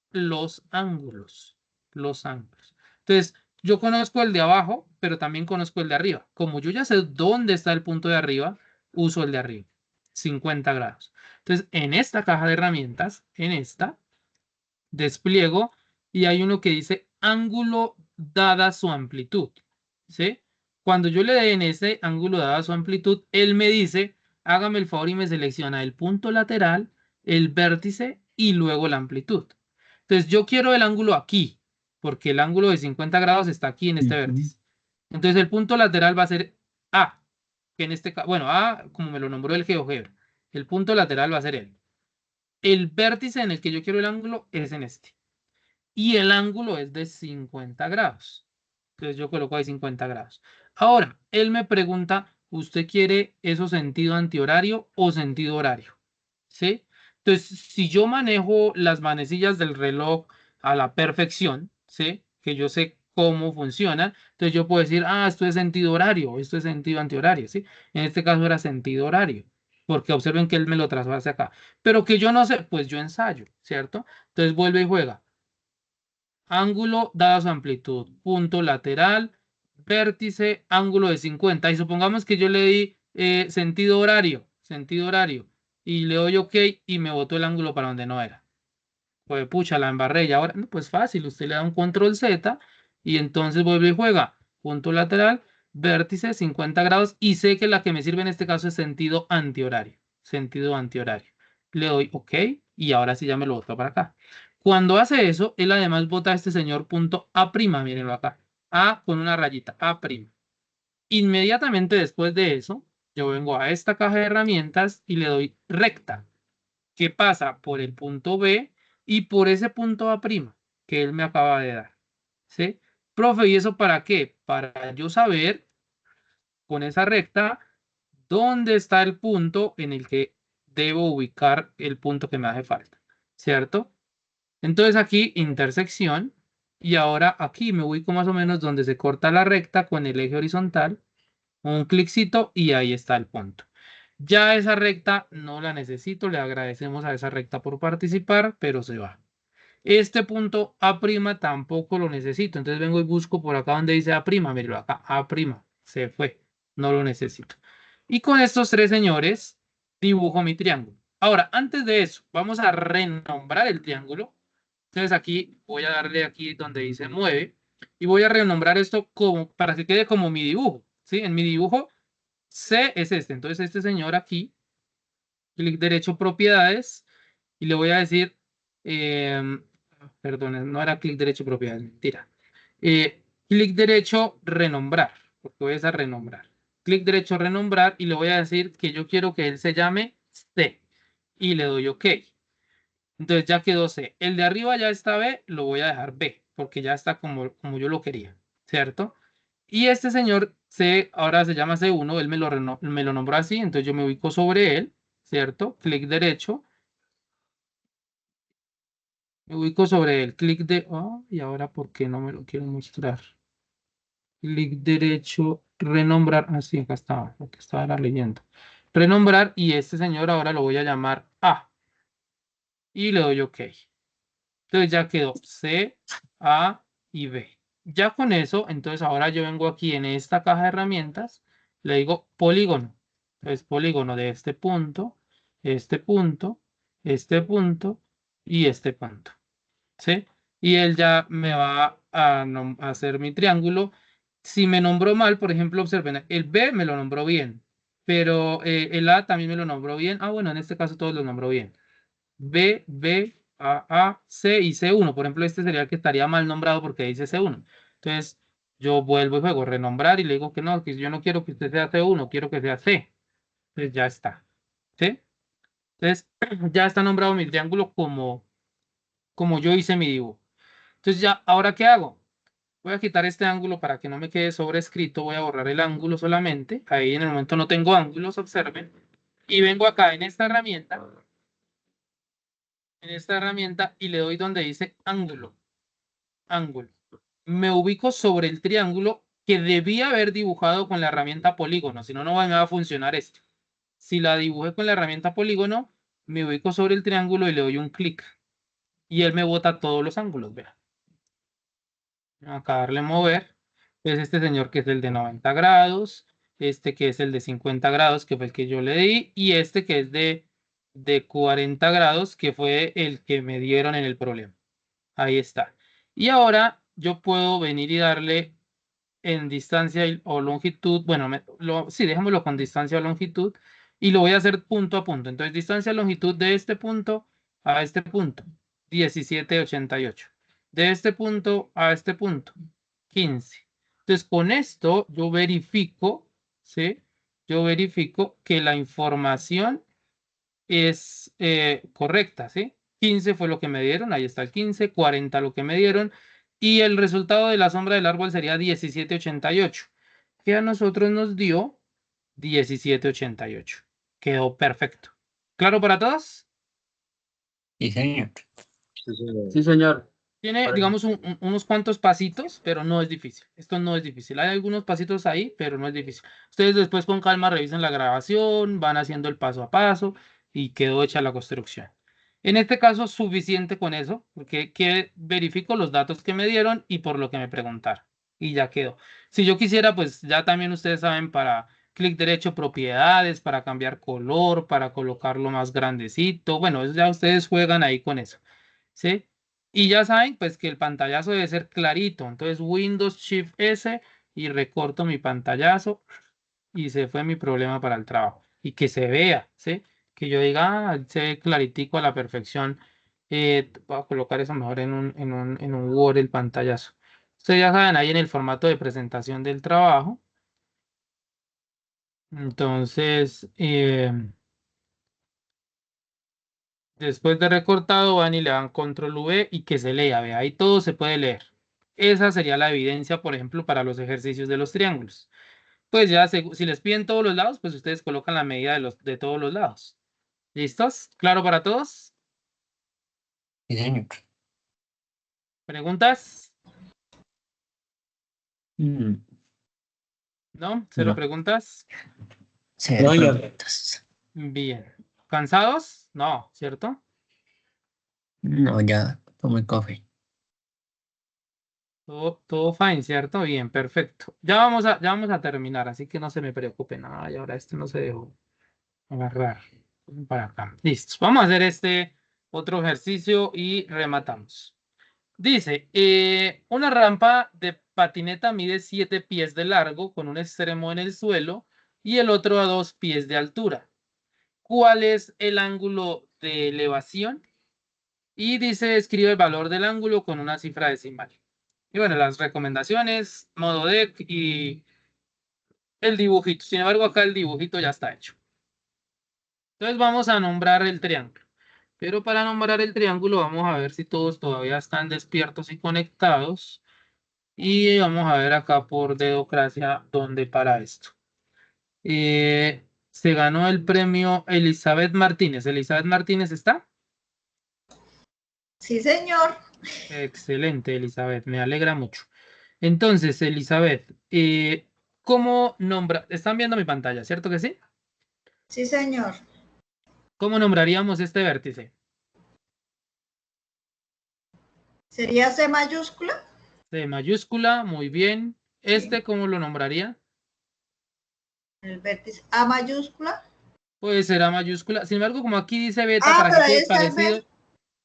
los ángulos. Los ángulos. Entonces, yo conozco el de abajo, pero también conozco el de arriba. Como yo ya sé dónde está el punto de arriba, uso el de arriba. 50 grados. Entonces, en esta caja de herramientas, en esta, despliego y hay uno que dice ángulo dada su amplitud. ¿Sí? Cuando yo le dé en ese ángulo dada su amplitud, él me dice, hágame el favor y me selecciona el punto lateral, el vértice y luego la amplitud. Entonces yo quiero el ángulo aquí, porque el ángulo de 50 grados está aquí en este vértice. Entonces el punto lateral va a ser A, que en este caso, bueno, A, como me lo nombró el GeoGebra, el punto lateral va a ser él. El vértice en el que yo quiero el ángulo es en este. Y el ángulo es de 50 grados. Entonces yo coloco ahí 50 grados. Ahora, él me pregunta, ¿usted quiere eso sentido antihorario o sentido horario? ¿Sí? Entonces, si yo manejo las manecillas del reloj a la perfección, ¿sí? Que yo sé cómo funcionan, entonces yo puedo decir, ah, esto es sentido horario, esto es sentido antihorario, ¿sí? En este caso era sentido horario, porque observen que él me lo trazó hacia acá. Pero que yo no sé, pues yo ensayo, ¿cierto? Entonces vuelve y juega. Ángulo dada su amplitud, punto lateral, vértice, ángulo de 50. Y supongamos que yo le di sentido horario, y le doy OK y me botó el ángulo para donde no era. Pues pucha, la embarré y ahora, no, pues fácil, usted le da un control Z y entonces vuelve y juega, punto lateral, vértice, 50 grados y sé que la que me sirve en este caso es sentido antihorario, Le doy OK y ahora sí ya me lo botó para acá. Cuando hace eso, él además bota a este señor punto A', mírenlo acá, A con una rayita, A'. Inmediatamente después de eso, yo vengo a esta caja de herramientas y le doy recta, que pasa por el punto B y por ese punto A' que él me acaba de dar. ¿Sí? Profe, ¿y eso para qué? Para yo saber con esa recta dónde está el punto en el que debo ubicar el punto que me hace falta. ¿Cierto? Entonces aquí intersección y ahora aquí me ubico más o menos donde se corta la recta con el eje horizontal, un cliccito y ahí está el punto. Ya esa recta no la necesito, le agradecemos a esa recta por participar, pero se va. Este punto A' tampoco lo necesito, entonces vengo y busco por acá donde dice A', míralo acá, A', se fue, no lo necesito. Y con estos 3 señores dibujo mi triángulo. Ahora, antes de eso, vamos a renombrar el triángulo. Entonces aquí voy a darle aquí donde dice 9 y voy a renombrar esto como, para que quede como mi dibujo. ¿Sí? En mi dibujo C es este. Entonces este señor aquí clic derecho, propiedades, y le voy a decir, perdón, no era clic derecho, propiedades, mentira. Clic derecho, renombrar, porque voy a renombrar. Clic derecho, renombrar, y le voy a decir que yo quiero que él se llame C, y le doy OK. Entonces ya quedó C. El de arriba ya está B, lo voy a dejar B, porque ya está como yo lo quería, ¿cierto? Y este señor C, ahora se llama C1, él me lo nombró así, entonces yo me ubico sobre él, ¿cierto? Clic derecho. Me ubico sobre el clic de... Oh, y ahora, ¿por qué no me lo quiero mostrar? Clic derecho, renombrar. Ah, sí, acá estaba, porque estaba leyendo. Renombrar, y este señor ahora lo voy a llamar A. Y le doy OK. Entonces ya quedó C, A y B. Ya con eso, entonces ahora yo vengo aquí en esta caja de herramientas, le digo polígono. Entonces polígono de este punto, este punto, este punto y este punto. ¿Sí? Y él ya me va a hacer mi triángulo. Si me nombró mal, por ejemplo, observen, el B me lo nombró bien, pero el A también me lo nombró bien. Ah, bueno, en este caso todos lo nombró bien. B, B, A, C y C1. Por ejemplo, este sería el que estaría mal nombrado porque dice C1. Entonces, yo vuelvo y juego renombrar y le digo que no, que yo no quiero que usted sea C1, quiero que sea C. Entonces, ya está. ¿Sí? Entonces, ya está nombrado mi triángulo como yo hice mi dibujo. Entonces, ya, ¿ahora qué hago? Voy a quitar este ángulo para que no me quede sobrescrito. Voy a borrar el ángulo solamente. Ahí en el momento no tengo ángulos, observen. Y vengo acá en esta herramienta. Y le doy donde dice ángulo. Ángulo. Me ubico sobre el triángulo que debía haber dibujado con la herramienta polígono. Si no, no me va a funcionar esto. Si la dibujé con la herramienta polígono, me ubico sobre el triángulo y le doy un clic. Y él me bota todos los ángulos. Vean. Acá darle mover. Es este señor que es el de 90 grados. Este que es el de 50 grados, que fue el que yo le di. Y este que es de 40 grados, que fue el que me dieron en el problema. Ahí está. Y ahora yo puedo venir y darle en distancia o longitud. Bueno, sí, dejémoslo con distancia o longitud. Y lo voy a hacer punto a punto. Entonces, distancia longitud de este punto a este punto, 17,88. De este punto a este punto, 15. Entonces, con esto yo verifico, ¿sí? Yo verifico que la información es correcta, ¿sí? 15 fue lo que me dieron, ahí está el 15, 40 lo que me dieron, y el resultado de la sombra del árbol sería 17,88, que a nosotros nos dio 17,88. Quedó perfecto. ¿Claro para todos? Sí, señor. Sí, señor. Tiene, digamos, unos cuantos pasitos, pero no es difícil. Esto no es difícil. Hay algunos pasitos ahí, pero no es difícil. Ustedes después con calma revisen la grabación, van haciendo el paso a paso y quedó hecha la construcción. En este caso, suficiente con eso, porque verifico los datos que me dieron y por lo que me preguntaron. Y ya quedó. Si yo quisiera, pues ya también ustedes saben, para clic derecho, propiedades, para cambiar color, para colocarlo más grandecito. Bueno, ya ustedes juegan ahí con eso. ¿Sí? Y ya saben, pues que el pantallazo debe ser clarito. Entonces, Windows Shift S y recorto mi pantallazo y se fue mi problema para el trabajo. Y que se vea, ¿sí? Que yo diga, ah, se ve claritico a la perfección. Voy a colocar eso mejor en un Word, el pantallazo. Ustedes ya saben, ahí en el formato de presentación del trabajo. Entonces, después de recortado, van y le dan control V y que se lea, vea, ahí todo se puede leer. Esa sería la evidencia, por ejemplo, para los ejercicios de los triángulos. Pues ya, si les piden todos los lados, pues ustedes colocan la medida de todos los lados. ¿Listos? ¿Claro para todos? Sí, señor. ¿Preguntas? Mm, ¿No? ¿Cero No. preguntas? Cero No, ya. preguntas. Bien. ¿Cansados? No, ¿cierto? No, ya tomé café. Todo fine, ¿cierto? Bien, perfecto. Ya vamos a terminar, así que no se me preocupen. Ay, ahora este no se dejó agarrar para acá. Listo. Vamos a hacer este otro ejercicio y rematamos. Dice, una rampa de patineta mide 7 pies de largo con un extremo en el suelo y el otro a 2 pies de altura. cuál es el ángulo de elevación y dice escribe el valor del ángulo con una cifra decimal. Y bueno, las recomendaciones, modo deck y el dibujito. Sin embargo, acá el dibujito ya está hecho. Entonces vamos a nombrar el triángulo. Pero para nombrar el triángulo vamos a ver si todos todavía están despiertos y conectados. Y vamos a ver acá por Dedocracia dónde para esto. Se ganó el premio Elizabeth Martínez. ¿Elizabeth Martínez está? Sí, señor. Excelente, Elizabeth. Me alegra mucho. Entonces, Elizabeth, ¿cómo nombra? Están viendo mi pantalla, ¿cierto que sí? Sí, señor. ¿Cómo nombraríamos este vértice? ¿Sería C mayúscula? C mayúscula, muy bien. ¿Este cómo lo nombraría? El vértice A mayúscula. Puede ser A mayúscula. Sin embargo, como aquí dice beta, Ah, para pero que ahí quede está el parecido, B.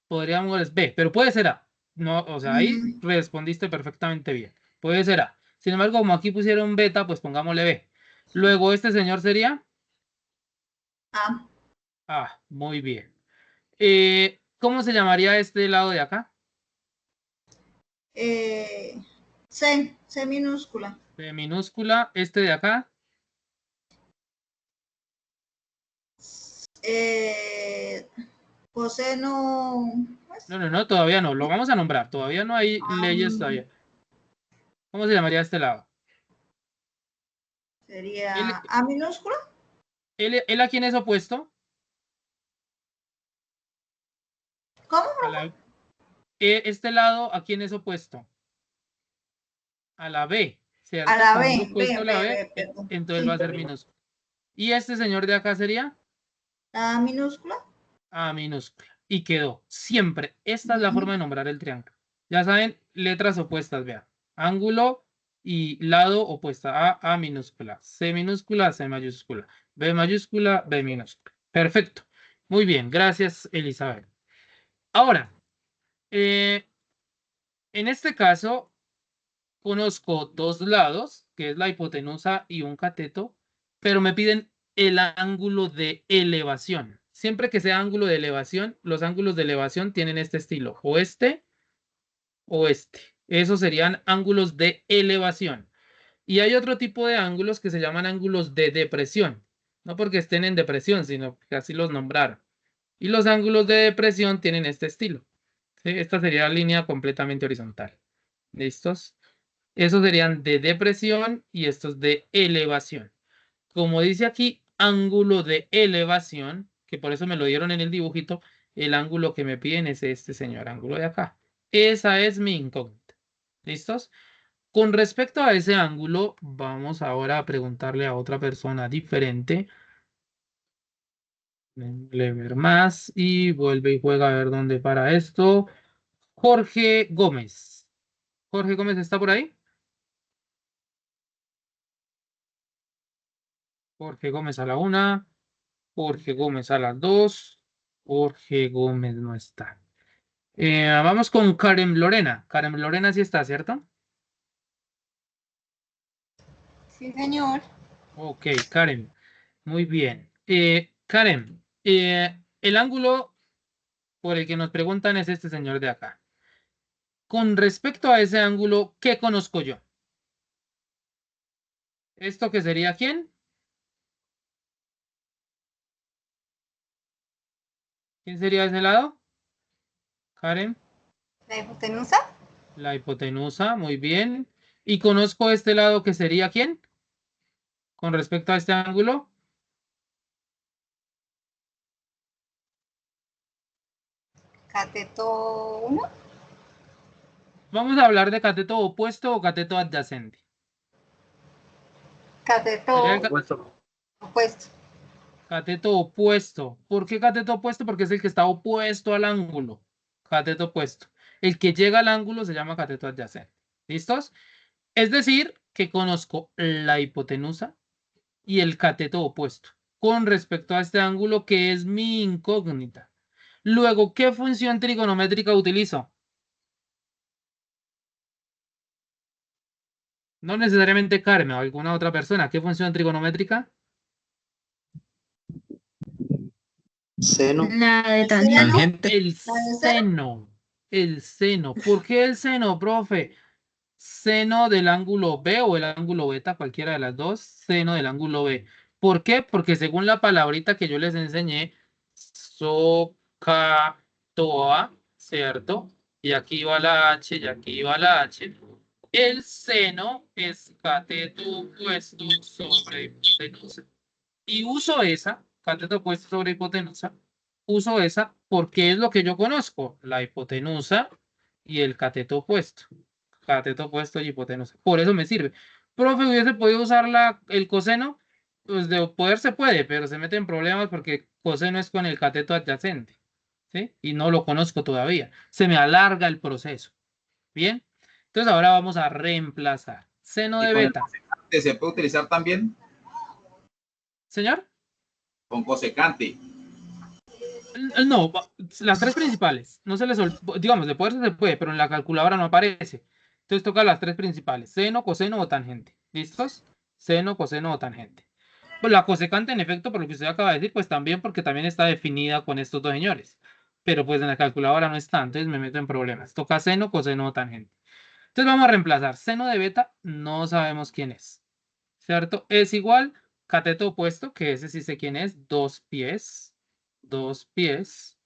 podríamos es B, pero puede ser A. No, o sea, ahí respondiste perfectamente bien. Puede ser A. Sin embargo, como aquí pusieron beta, pues pongámosle B. Luego, este señor sería A. A, muy bien. ¿Cómo se llamaría este lado de acá? C minúscula. C minúscula. Este de acá. Coseno. No, todavía no. Lo vamos a nombrar. Todavía no hay leyes todavía. ¿Cómo se llamaría este lado? Sería A minúscula. ¿El a quién es opuesto? ¿Cómo? Este lado, ¿a quién es opuesto? A la B, ¿cierto? A la Como B. es opuesto a la B, perdón. entonces Sí, va a ser minúscula. ¿Y este señor de acá sería? A minúscula. A minúscula. Y quedó. Siempre. Esta es la forma de nombrar el triángulo. Ya saben, letras opuestas, vean. Ángulo y lado opuesta. A minúscula. C minúscula, C mayúscula. B mayúscula, B minúscula. Perfecto. Muy bien. Gracias, Elizabeth. Ahora, en este caso, conozco dos lados, que es la hipotenusa y un cateto, pero me piden el ángulo de elevación. Siempre que sea ángulo de elevación, los ángulos de elevación tienen este estilo, o este. Esos serían ángulos de elevación. Y hay otro tipo de ángulos que se llaman ángulos de depresión. No porque estén en depresión, sino que así los nombraron. Y los ángulos de depresión tienen este estilo. ¿Sí? Esta sería la línea completamente horizontal. ¿Listos? Esos serían de depresión y estos de elevación. Como dice aquí, ángulo de elevación, que por eso me lo dieron en el dibujito, el ángulo que me piden es este señor ángulo de acá. Esa es mi incógnita. ¿Listos? Con respecto a ese ángulo, vamos ahora a preguntarle a otra persona diferente. Ver más y vuelve y juega a ver dónde para esto. Jorge Gómez. Jorge Gómez, ¿está por ahí? Jorge Gómez a la 1. Jorge Gómez a las 2. Jorge Gómez no está. Vamos con Karen Lorena. Karen Lorena sí está, ¿cierto? Sí, señor. Ok, Karen. Muy bien. Karen, el ángulo por el que nos preguntan es este señor de acá. Con respecto a ese ángulo, ¿qué conozco yo? ¿Esto que sería quién? ¿Quién sería ese lado? Karen. La hipotenusa. La hipotenusa, muy bien. ¿Y conozco este lado que sería quién? Con respecto a este ángulo. Cateto 1. Vamos a hablar de cateto opuesto o cateto adyacente. Cateto opuesto. Cateto opuesto. ¿Por qué cateto opuesto? Porque es el que está opuesto al ángulo. Cateto opuesto. El que llega al ángulo se llama cateto adyacente. ¿Listos? Es decir, que conozco la hipotenusa y el cateto opuesto con respecto a este ángulo que es mi incógnita. Luego, ¿qué función trigonométrica utilizo? No necesariamente Carmen o alguna otra persona. ¿Qué función trigonométrica? Seno. La de tangente. Tangente. El seno. El seno. ¿Por qué el seno, profe? Seno del ángulo B o el ángulo beta, cualquiera de las dos, seno del ángulo B. ¿Por qué? Porque según la palabrita que yo les enseñé, SOHCAHTOA, ¿cierto? Y aquí va la H y aquí va la H. El seno es cateto opuesto sobre hipotenusa. Y uso esa, cateto opuesto sobre hipotenusa, uso esa porque es lo que yo conozco, la hipotenusa y el cateto opuesto. Cateto opuesto y hipotenusa. Por eso me sirve. Profe, ¿hubiese podido usar el coseno? Pues de poder se puede, pero se mete en problemas porque coseno es con el cateto adyacente, ¿sí? Y no lo conozco todavía. Se me alarga el proceso. ¿Bien? Entonces ahora vamos a reemplazar. Seno de con el beta. cosecante se puede utilizar también ¿Señor? con cosecante. No, las tres principales. No se les digamos, de poder se puede, pero en la calculadora no aparece. Entonces toca las tres principales: seno, coseno o tangente. ¿Listos? Seno, coseno o tangente. Pues la cosecante, en efecto, por lo que usted acaba de decir, pues también porque también está definida con estos dos señores. Pero pues en la calculadora no está, entonces me meto en problemas. Toca seno, coseno o tangente. Entonces vamos a reemplazar. Seno de beta, no sabemos quién es. ¿Cierto? Es igual cateto opuesto, que ese sí sé quién es, 2 pies. 2 pies.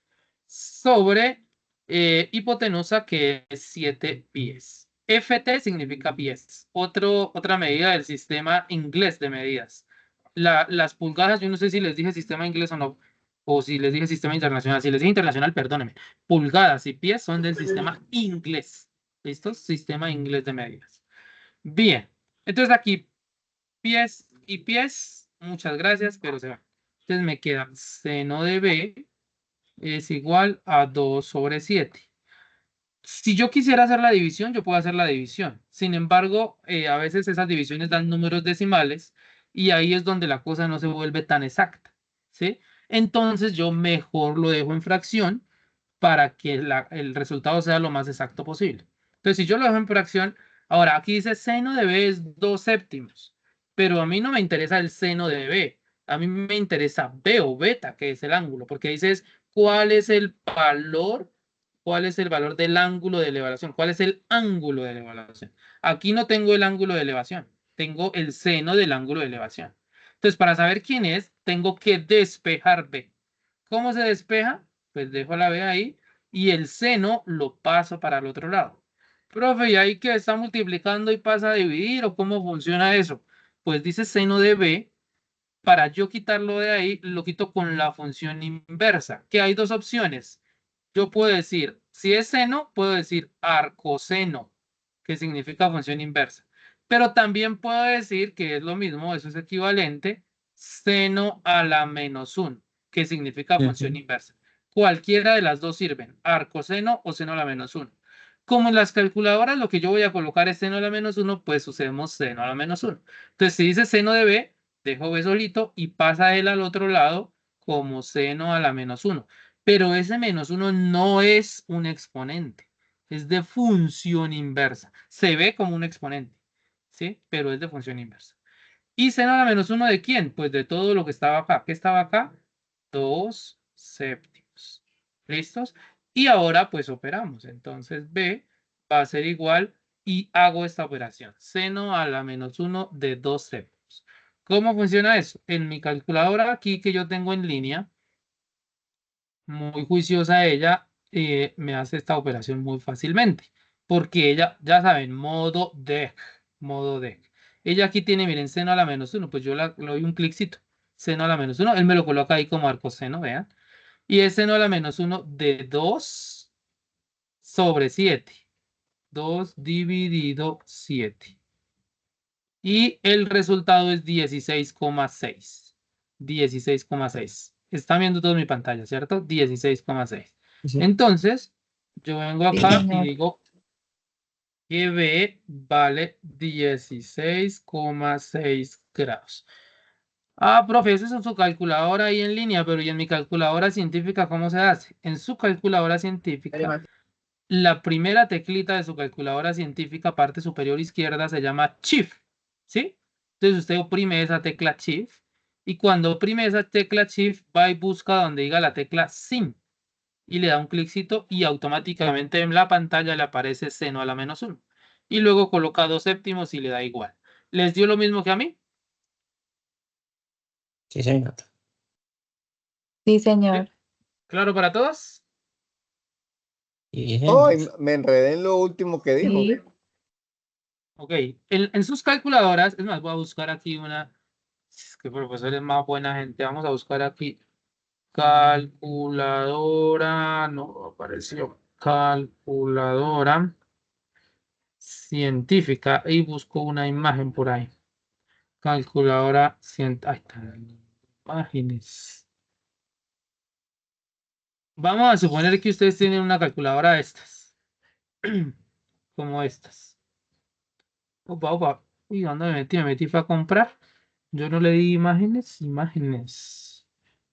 Sobre hipotenusa, que es 7 pies. FT significa pies. Otra medida del sistema inglés de medidas. Las pulgadas, yo no sé si les dije sistema inglés o no, o si les dije sistema internacional. Si les dije internacional, perdónenme. Pulgadas y pies son del sistema inglés. ¿Listos? Sistema inglés de medidas. Bien. Entonces aquí, pies y pies, muchas gracias, pero se va. Entonces me queda seno de B es igual a 2 sobre 7. Si yo quisiera hacer la división, yo puedo hacer la división. Sin embargo, a veces esas divisiones dan números decimales y ahí es donde la cosa no se vuelve tan exacta, ¿sí? Entonces yo mejor lo dejo en fracción para que el resultado sea lo más exacto posible. Entonces, si yo lo dejo en fracción, ahora aquí dice seno de B es 2 séptimos, pero a mí no me interesa el seno de B, a mí me interesa B o beta, que es el ángulo, porque dices cuál es el valor del ángulo de elevación, cuál es el ángulo de elevación. Aquí no tengo el ángulo de elevación, tengo el seno del ángulo de elevación. Entonces, para saber quién es, tengo que despejar B. ¿Cómo se despeja? Pues dejo la B ahí y el seno lo paso para el otro lado. Profe, ¿y ahí que está multiplicando y pasa a dividir o cómo funciona eso? Pues dice seno de B, para yo quitarlo de ahí, lo quito con la función inversa, que hay dos opciones. Yo puedo decir, si es seno, puedo decir arcoseno, que significa función inversa. Pero también puedo decir que es lo mismo, eso es equivalente, seno a la menos 1, que significa función inversa. Cualquiera de las dos sirven, arcoseno o seno a la menos 1. Como en las calculadoras lo que yo voy a colocar es seno a la menos 1, pues usemos seno a la menos 1. Entonces, si dice seno de B, dejo B solito y pasa él al otro lado como seno a la menos 1. Pero ese menos 1 no es un exponente, es de función inversa. Se ve como un exponente, ¿sí? Pero es de función inversa. ¿Y seno a la menos 1 de quién? Pues de todo lo que estaba acá. ¿Qué estaba acá? 2 séptimos. ¿Listos? Y ahora pues operamos. Entonces B va a ser igual y hago esta operación. Seno a la menos 1 de 2 séptimos. ¿Cómo funciona eso? En mi calculadora aquí que yo tengo en línea, muy juiciosa ella, me hace esta operación muy fácilmente. Porque ella, ya saben, modo DEC. Modo DEC. Ella aquí tiene, miren, seno a la menos 1. Pues yo le doy un cliccito. Seno a la menos 1. Él me lo coloca ahí como arcoseno, vean. Y es seno a la menos 1 de 2 sobre 7. 2 dividido 7. Y el resultado es 16,6. 16,6. Están viendo toda mi pantalla, ¿cierto? 16,6. Sí. Entonces, yo vengo Sí, acá y señor. digo que B vale 16,6 grados. Ah, profe, eso es en su calculadora ahí en línea, pero ¿y en mi calculadora científica cómo se hace? En su calculadora científica, la primera teclita de su calculadora científica, parte superior izquierda, se llama Shift, ¿sí? Entonces usted oprime esa tecla Shift Y cuando oprime esa tecla Shift, va y busca donde diga la tecla Sin. Y le da un cliccito y automáticamente en la pantalla le aparece seno a la -1. Y luego coloca 2 séptimos y le da igual. ¿Les dio lo mismo que a mí? Sí, señor. Sí, señor. ¿Claro para todos? Sí, Ay, señor. me enredé en lo último que dijo. Sí. Ok. En sus calculadoras, es más, voy a buscar aquí una. Es que profesor es más buena gente. Vamos a buscar aquí. Calculadora. No apareció. Calculadora científica. Y busco una imagen por ahí. Calculadora científica. Ahí están imágenes. Vamos a suponer que ustedes tienen una calculadora de estas. Como estas. Opa, opa. Uy, ¿dónde me metí? Me metí fue a comprar. Yo no le di imágenes. Imágenes.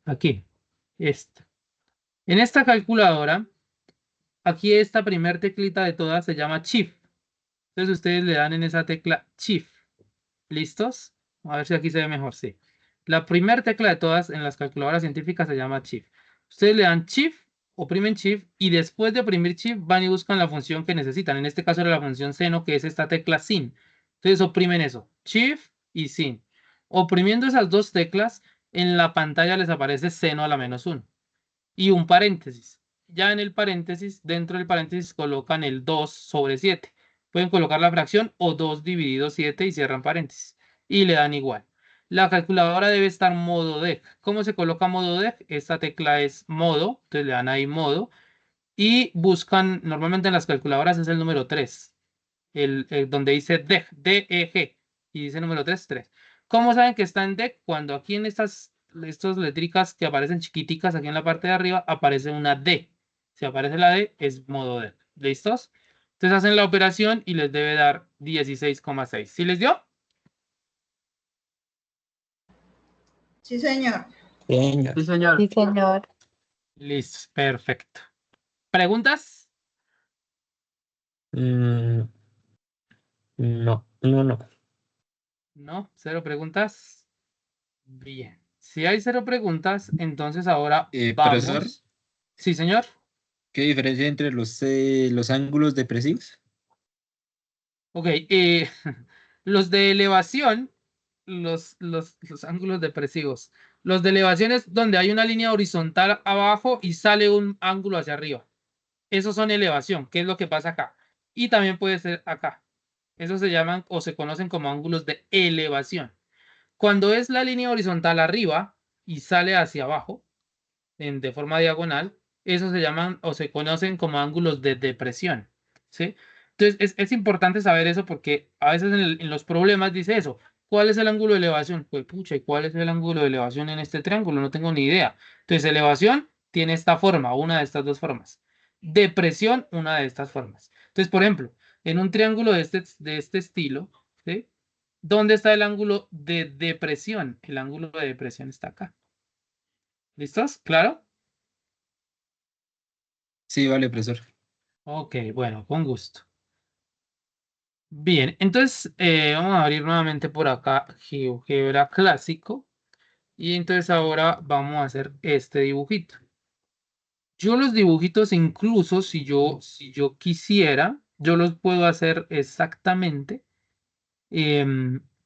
Aquí. Esta. En esta calculadora, aquí esta primer teclita de todas se llama Shift. Entonces ustedes le dan en esa tecla Shift. ¿Listos? A ver si aquí se ve mejor, sí. La primera tecla de todas en las calculadoras científicas se llama Shift. Ustedes le dan Shift, oprimen Shift y después de oprimir Shift van y buscan la función que necesitan. En este caso era la función seno, que es esta tecla Sin. Entonces oprimen eso, Shift y Sin. Oprimiendo esas dos teclas, en la pantalla les aparece seno a la -1 y un paréntesis. Ya en el paréntesis, dentro del paréntesis colocan el 2 sobre 7. Pueden colocar la fracción o 2 dividido 7 y cierran paréntesis. Y le dan igual. La calculadora debe estar modo DEC. ¿Cómo se coloca modo DEC? Esta tecla es modo, entonces le dan ahí modo. Y buscan, normalmente en las calculadoras es el número 3. Donde dice DEC, D-E-G. Y dice número 3, 3. ¿Cómo saben que está en DEC? Cuando aquí en estas letricas que aparecen chiquiticas aquí en la parte de arriba, aparece una D. Si aparece la D, es modo DEC. ¿Listos? Entonces hacen la operación y les debe dar 16,6. ¿Sí les dio? Sí, señor. Señor. Sí, señor. Sí, señor. Listo, perfecto. ¿Preguntas? No, no, no. No, cero preguntas. Bien. Si hay cero preguntas, entonces ahora Profesor, vamos. Sí, señor. ¿qué diferencia hay entre los ángulos depresivos? Ok, los de elevación, los ángulos depresivos. Los de elevación es donde hay una línea horizontal abajo y sale un ángulo hacia arriba. Esos son elevación, que es lo que pasa acá. Y también puede ser acá. Esos se llaman o se conocen como ángulos de elevación. Cuando es la línea horizontal arriba y sale hacia abajo, de forma diagonal, esos se llaman o se conocen como ángulos de depresión. ¿Sí? Entonces es importante saber eso porque a veces en los problemas dice eso. ¿Cuál es el ángulo de elevación? Pues pucha, ¿y cuál es el ángulo de elevación en este triángulo? No tengo ni idea. Entonces elevación tiene esta forma, una de estas dos formas. Depresión, una de estas formas. Entonces, por ejemplo, en un triángulo de este estilo, ¿sí? ¿Dónde está el ángulo de depresión? El ángulo de depresión está acá. ¿Listos? ¿Claro? Sí, vale, profesor. Ok, bueno, con gusto. Bien, entonces vamos a abrir nuevamente por acá GeoGebra clásico. Y entonces ahora vamos a hacer este dibujito. Yo los dibujitos, incluso si yo quisiera, yo los puedo hacer exactamente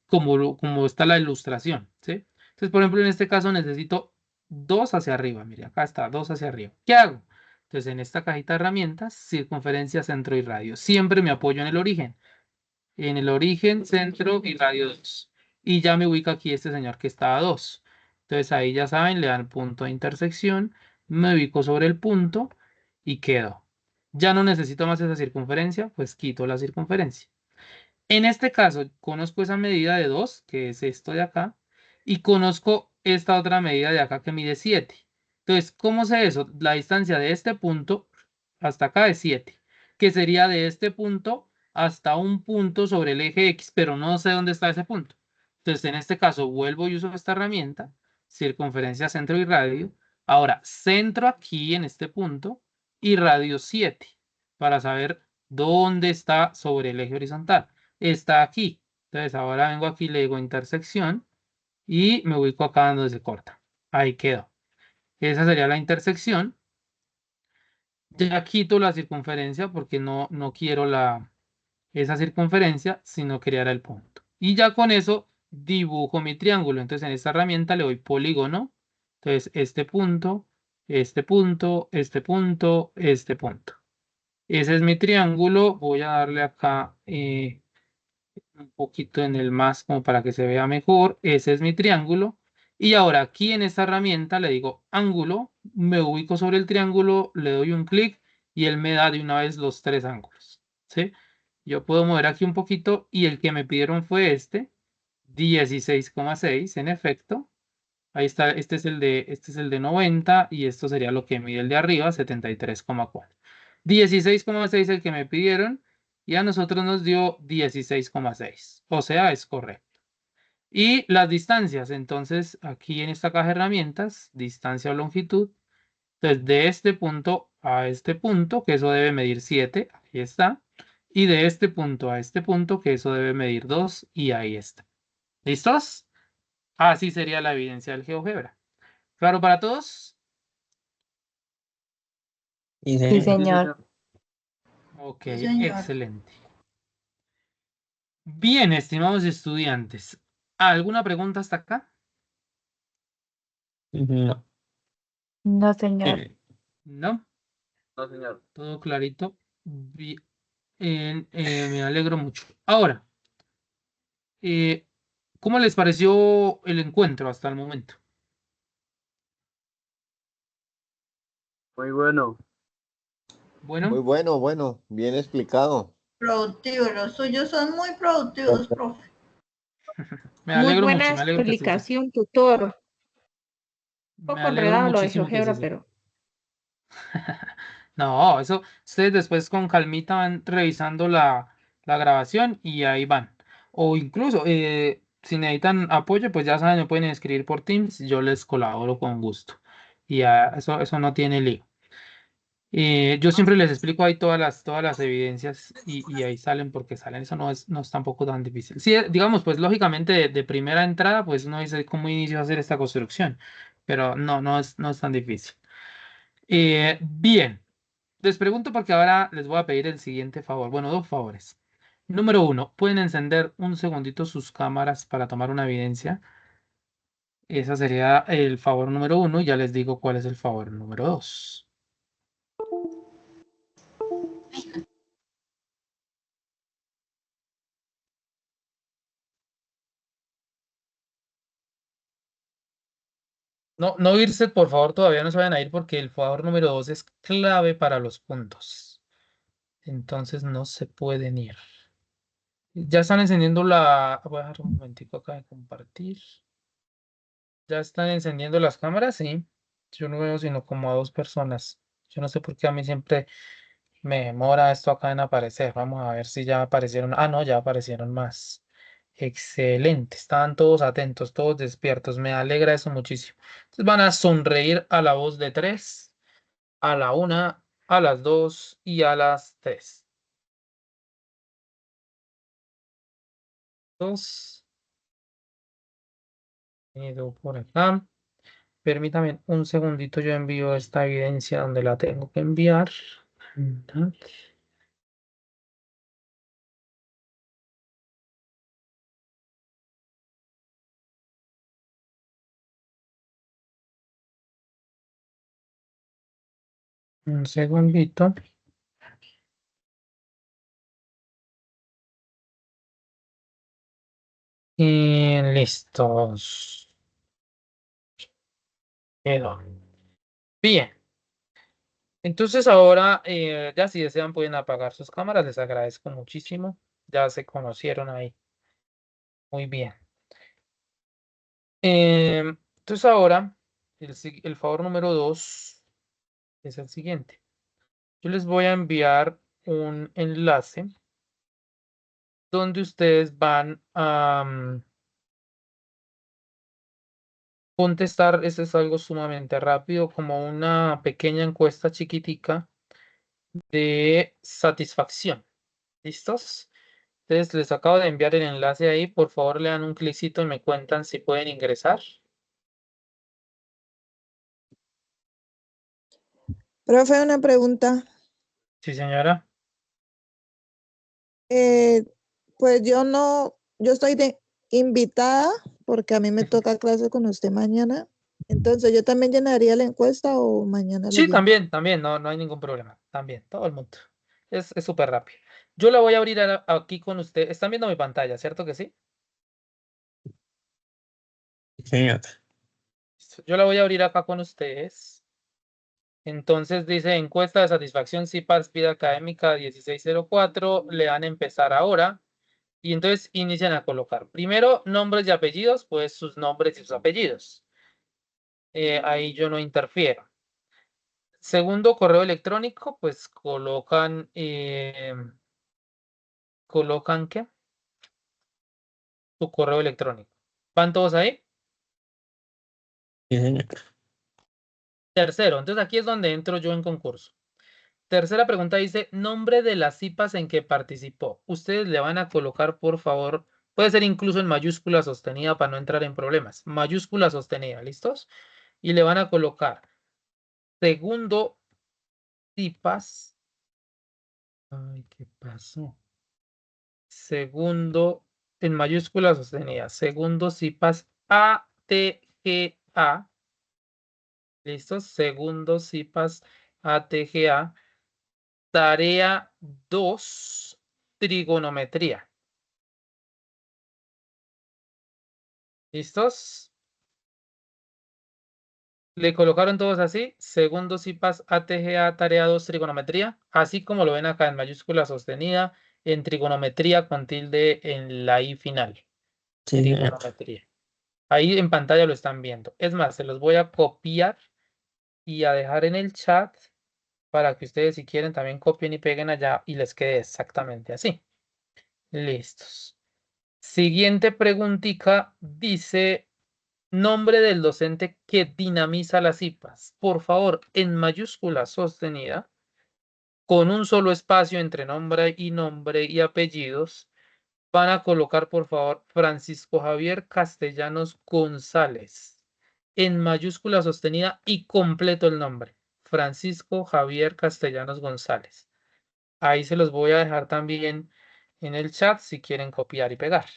como está la ilustración, ¿sí? Entonces, por ejemplo, en este caso necesito 2 hacia arriba. Mire, acá está, 2 hacia arriba. ¿Qué hago? Entonces, en esta cajita de herramientas, circunferencia, centro y radio. Siempre me apoyo en el origen. En el origen, centro y radio 2. Y ya me ubica aquí este señor que está a 2. Entonces, ahí ya saben, le dan punto de intersección, me ubico sobre el punto y quedo. Ya no necesito más esa circunferencia, pues quito la circunferencia. En este caso, conozco esa medida de 2, que es esto de acá, y conozco esta otra medida de acá que mide 7. Entonces, ¿cómo sé eso? La distancia de este punto hasta acá es 7, que sería de este punto hasta un punto sobre el eje X, pero no sé dónde está ese punto. Entonces, en este caso, vuelvo y uso esta herramienta, circunferencia, centro y radio. Ahora, centro aquí en este punto y radio 7, para saber dónde está sobre el eje horizontal. Está aquí. Entonces ahora vengo aquí, le digo intersección y me ubico acá donde se corta. Ahí quedó. Esa sería la intersección. Ya quito la circunferencia porque no quiero esa circunferencia, sino crear el punto. Y ya con eso dibujo mi triángulo. Entonces en esta herramienta le doy polígono. Entonces este punto, este punto, este punto, este punto. Ese es mi triángulo. Voy a darle acá un poquito en el más como para que se vea mejor. Ese es mi triángulo. Y ahora aquí en esta herramienta le digo ángulo, me ubico sobre el triángulo, le doy un clic y él me da de una vez los 3 ángulos. ¿Sí? Yo puedo mover aquí un poquito y el que me pidieron fue este, 16,6 en efecto. Ahí está, este es el de 90 y esto sería lo que mide el de arriba, 73,4. 16,6 el que me pidieron y a nosotros nos dio 16,6. O sea, es correcto. Y las distancias, entonces aquí en esta caja de herramientas, distancia o longitud, entonces de este punto a este punto, que eso debe medir 7, ahí está. Y de este punto a este punto, que eso debe medir 2 y ahí está. ¿Listos? Así sería la evidencia del GeoGebra. ¿Claro para todos? Sí, señor. Ok, Sí, señor. excelente. Bien, estimados estudiantes. ¿Alguna pregunta hasta acá? No. No, señor. ¿No? No, señor. Todo clarito. Bien, me alegro mucho. Ahora, ¿cómo les pareció el encuentro hasta el momento? Muy bueno. Bueno, Muy bueno, bueno, bien explicado. Productivos, los suyos son muy productivos, profe. me Muy alegro buena mucho, me alegro que estés bien. explicación, tutor. Un Me poco alegro enredado lo de muchísimo que estés GeoGebra, bien. pero No, eso, ustedes después con calmita van revisando la grabación y ahí van. O incluso, si necesitan apoyo, pues ya saben, me pueden escribir por Teams, yo les colaboro con gusto. Y eso no tiene lío. Yo siempre les explico ahí todas las evidencias y ahí salen porque salen. Eso no es tampoco tan difícil. Sí, digamos, pues lógicamente de primera entrada, pues uno dice cómo inicio a hacer esta construcción, pero no es tan difícil. Bien. Les pregunto porque ahora les voy a pedir el siguiente favor. Bueno, 2 favores. Número 1, ¿pueden encender un segundito sus cámaras para tomar una evidencia? Ese sería el favor número 1 y ya les digo cuál es el favor número 2. No irse, por favor, todavía no se vayan a ir porque el favor número 2 es clave para los puntos. Entonces no se pueden ir. Ya están encendiendo voy a dejar un momentico acá de compartir. ¿Ya están encendiendo las cámaras? Sí. Yo no veo sino como a 2 personas. Yo no sé por qué a mí siempre me demora esto acá en aparecer. Vamos a ver si ya aparecieron. Ah, no, ya aparecieron más. Excelente. Estaban todos atentos, todos despiertos. Me alegra eso muchísimo. Entonces van a sonreír a la voz de 3, a la 1, a las 2 y a las 3. 2. Por acá. Permítame un segundito, yo envío esta evidencia donde la tengo que enviar. Un segundito. Y listos. Quedó. Bien. Entonces ahora, ya si desean pueden apagar sus cámaras. Les agradezco muchísimo. Ya se conocieron ahí. Muy bien. Entonces ahora, el favor número 2 es el siguiente. Yo les voy a enviar un enlace donde ustedes van a contestar. Eso es algo sumamente rápido, como una pequeña encuesta chiquitica de satisfacción. ¿Listos? Entonces les acabo de enviar el enlace ahí. Por favor, le dan un clicito y me cuentan si pueden ingresar. Profe, una pregunta. Sí, señora. Pues yo estoy invitada porque a mí me toca clase con usted mañana. Entonces, ¿yo también llenaría la encuesta o mañana la Sí, lleno? también, no hay ningún problema. También, todo el mundo. Es súper rápido. Yo la voy a abrir aquí con usted. Están viendo mi pantalla, ¿cierto que sí? Señor. Yo la voy a abrir acá con ustedes. Entonces dice encuesta de satisfacción CIPAS vida académica 1604. Le dan a empezar ahora. Y entonces inician a colocar. Primero, nombres y apellidos, pues sus nombres y sus apellidos. Ahí yo no interfiero. Segundo, correo electrónico, pues colocan ¿qué? Su correo electrónico. ¿Van todos ahí? Sí, señor. Tercero, entonces aquí es donde entro yo en concurso. Tercera pregunta dice, nombre de las CIPAS en que participó. Ustedes le van a colocar, por favor, puede ser incluso en mayúscula sostenida para no entrar en problemas. Mayúscula sostenida, ¿listos? Y le van a colocar segundo CIPAS. Ay, ¿qué pasó? Segundo, en mayúscula sostenida. Segundo CIPAS ATGA. ¿Listos? Segundo CIPAS ATGA. Tarea 2, trigonometría. ¿Listos? Le colocaron todos así. Segundo CIPAS ATGA, tarea 2, trigonometría. Así como lo ven acá en mayúscula sostenida, en trigonometría con tilde en la I final. Sí, señor. Trigonometría. Ahí en pantalla lo están viendo. Es más, se los voy a copiar y a dejar en el chat para que ustedes, si quieren, también copien y peguen allá y les quede exactamente así. Listos. Siguiente preguntita dice, nombre del docente que dinamiza las IPAs. Por favor, en mayúscula sostenida, con un solo espacio entre nombre y apellidos, van a colocar, por favor, Francisco Javier Castellanos González. En mayúscula sostenida y completo el nombre. Francisco Javier Castellanos González. Ahí se los voy a dejar también en el chat si quieren copiar y pegar.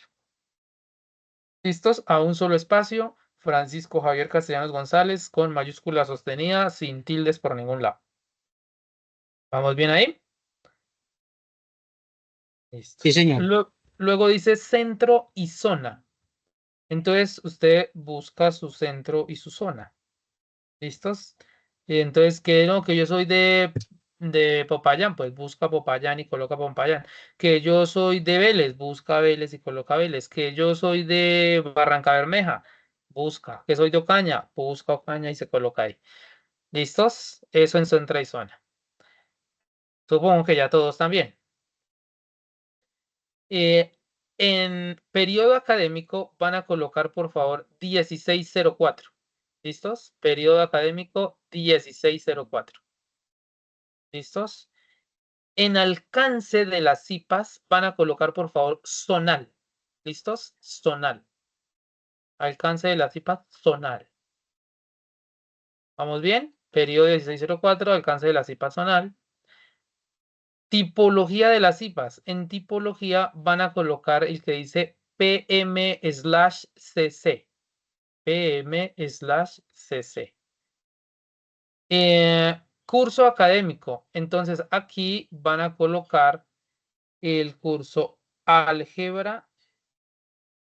¿Listos? A un solo espacio, Francisco Javier Castellanos González con mayúscula sostenida, sin tildes por ningún lado. ¿Vamos bien ahí? Listo. Sí, señor. Luego dice centro y zona. Entonces usted busca su centro y su zona. ¿Listos? Y entonces, que no, que yo soy de Popayán, pues busca Popayán y coloca Popayán. Que yo soy de Vélez, busca Vélez y coloca Vélez. Que yo soy de Barranca Bermeja, busca. Que soy de Ocaña, busca Ocaña y se coloca ahí. ¿Listos? Eso en centro y zona. Supongo que ya todos también. En periodo académico van a colocar, por favor, 1604. ¿Listos? Periodo académico 1604. ¿Listos? En alcance de las IPAs van a colocar, por favor, zonal. ¿Listos? Zonal. Alcance de las IPAs, zonal. ¿Vamos bien? Periodo 1604, alcance de las IPAs, zonal. Tipología de las IPAs. En tipología van a colocar el que dice PM/CC. PM/CC. Curso académico. Entonces aquí van a colocar el curso álgebra.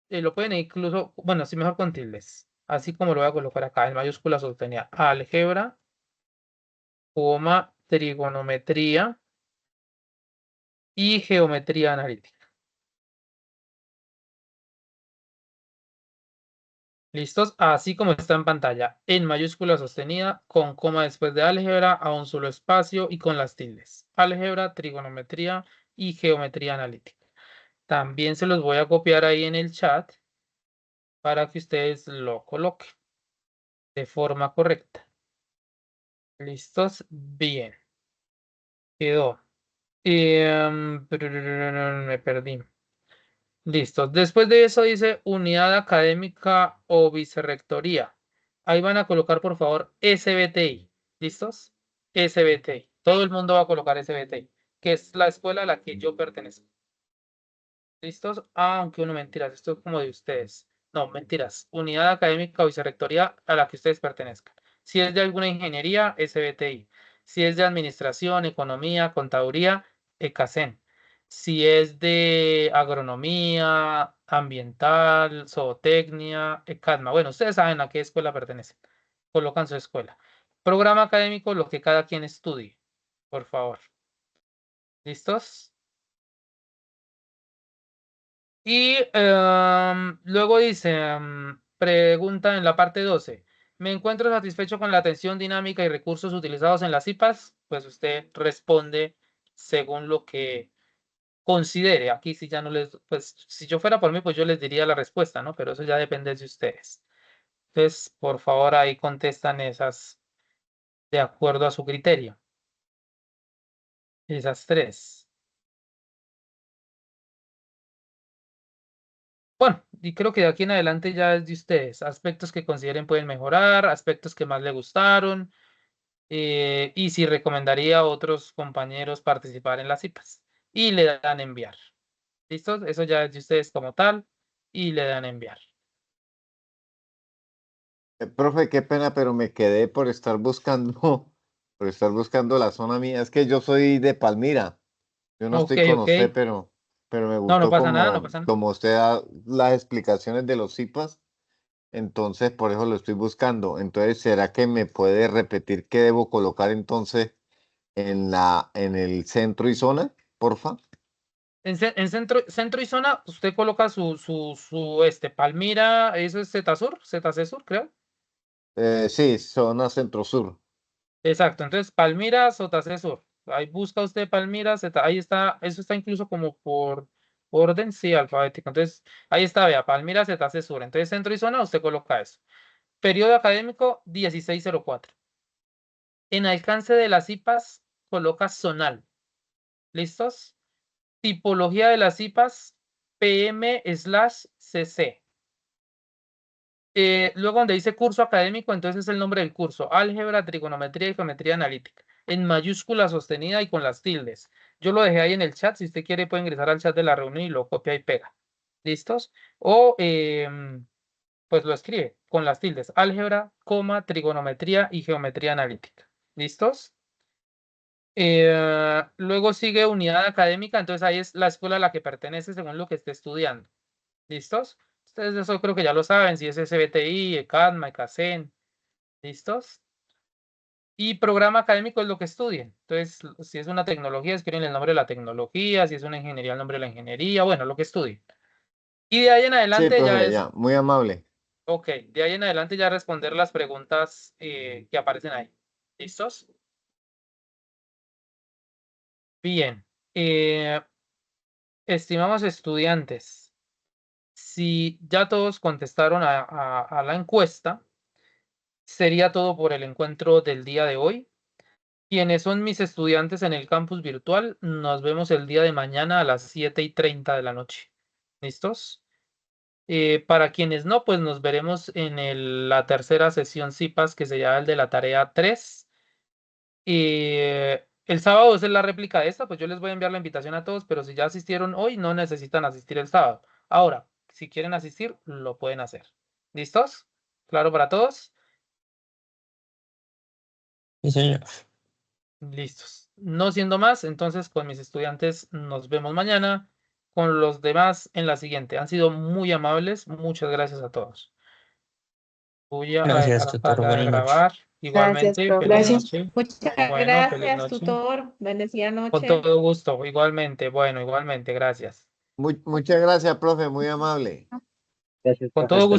Lo pueden incluso, bueno, sí, mejor con tildes. Así como lo voy a colocar acá en mayúscula sostenida. Álgebra, trigonometría y geometría analítica. ¿Listos? Así como está en pantalla, en mayúscula sostenida, con coma después de álgebra, a un solo espacio y con las tildes. Álgebra, trigonometría y geometría analítica. También se los voy a copiar ahí en el chat para que ustedes lo coloquen de forma correcta. ¿Listos? Bien. Quedó. Me perdí. Listo. Después de eso dice unidad académica o vicerrectoría. Ahí van a colocar, por favor, SBTI. ¿Listos? SBTI. Todo el mundo va a colocar SBTI, que es la escuela a la que yo pertenezco. ¿Listos? Aunque uno mentiras, esto es como de ustedes. No, mentiras. Unidad académica o vicerrectoría a la que ustedes pertenezcan. Si es de alguna ingeniería, SBTI. Si es de administración, economía, contaduría, ECACEN. Si es de agronomía, ambiental, zootecnia, ECADMA. Bueno, ustedes saben a qué escuela pertenecen. Colocan su escuela. Programa académico, lo que cada quien estudie, por favor. ¿Listos? Y luego dice, pregunta en la parte 12. ¿Me encuentro satisfecho con la atención dinámica y recursos utilizados en las IPAs? Pues usted responde según lo que considere. Aquí si ya no les, pues si yo fuera por mí, pues yo les diría la respuesta, ¿no? Pero eso ya depende de ustedes. Entonces, por favor, ahí contestan esas de acuerdo a su criterio. Esas tres. Bueno, y creo que de aquí en adelante ya es de ustedes. Aspectos que consideren pueden mejorar, aspectos que más le gustaron, y si recomendaría a otros compañeros participar en las IPAs. Y le dan enviar. ¿Listo? Eso ya es de ustedes como tal. Y le dan enviar. Profe, qué pena, pero me quedé por estar buscando, por estar buscando la zona mía. Es que yo soy de Palmira. Yo no Ok, estoy con ok. usted, pero me No, no gustó pasa nada, no pasa nada. como usted da las explicaciones de los IPAs. Entonces, por eso lo estoy buscando. Entonces, ¿será que me puede repetir qué debo colocar entonces en el centro y zona, porfa? En centro y zona, usted coloca su Palmira, eso es Zetasur, ZC Sur, creo. Sí, zona centro-sur. Exacto, entonces Palmira, ZC Sur. Ahí busca usted Palmira, ahí está, eso está incluso como por orden, sí, alfabético. Entonces, ahí está, vea, Palmira, ZC Sur. Entonces, centro y zona, usted coloca eso. Periodo académico 1604. En alcance de las IPAs, coloca zonal. ¿Listos? Tipología de las IPAs, PM/CC. Luego donde dice curso académico, entonces es el nombre del curso. Álgebra, trigonometría y geometría analítica. En mayúscula sostenida y con las tildes. Yo lo dejé ahí en el chat. Si usted quiere puede ingresar al chat de la reunión y lo copia y pega. ¿Listos? O pues lo escribe con las tildes. Álgebra, coma, trigonometría y geometría analítica. ¿Listos? Luego sigue unidad académica. Entonces ahí es la escuela a la que pertenece según lo que esté estudiando. ¿Listos? Ustedes eso creo que ya lo saben, si es SBTI, ECADMA, ECACEN, ¿listos? Y programa académico es lo que estudien. Entonces, si es una tecnología, escriben el nombre de la tecnología, si es una ingeniería, el nombre de la ingeniería, bueno, lo que estudien. Y de ahí en Sí, adelante ya profe, es, ya, muy amable. ok, de ahí en adelante ya responder las preguntas que aparecen ahí. ¿Listos? Bien. Estimados estudiantes, si ya todos contestaron a la encuesta, sería todo por el encuentro del día de hoy. Quienes son mis estudiantes en el campus virtual, nos vemos el día de mañana a las 7:30 de la noche. ¿Listos? Para quienes no, pues nos veremos en la tercera sesión CIPAS que se llama el de la tarea 3. El sábado es la réplica de esta, pues yo les voy a enviar la invitación a todos, pero si ya asistieron hoy, no necesitan asistir el sábado. Ahora, si quieren asistir, lo pueden hacer. ¿Listos? ¿Claro para todos? Sí, señor. Listos. No siendo más, entonces con mis estudiantes nos vemos mañana. Con los demás en la siguiente. Han sido muy amables. Muchas gracias a todos. Voy a Gracias, dejar tutor. acá de Buenas noches. grabar. Gracias, Igualmente, profe. feliz Gracias. noche. Muchas Bueno, feliz gracias, noche. tutor. Bendecida Con noche. todo gusto. Igualmente. Bueno, igualmente. Gracias. Muchas gracias, profe, muy amable. Gracias, Con todo gusto.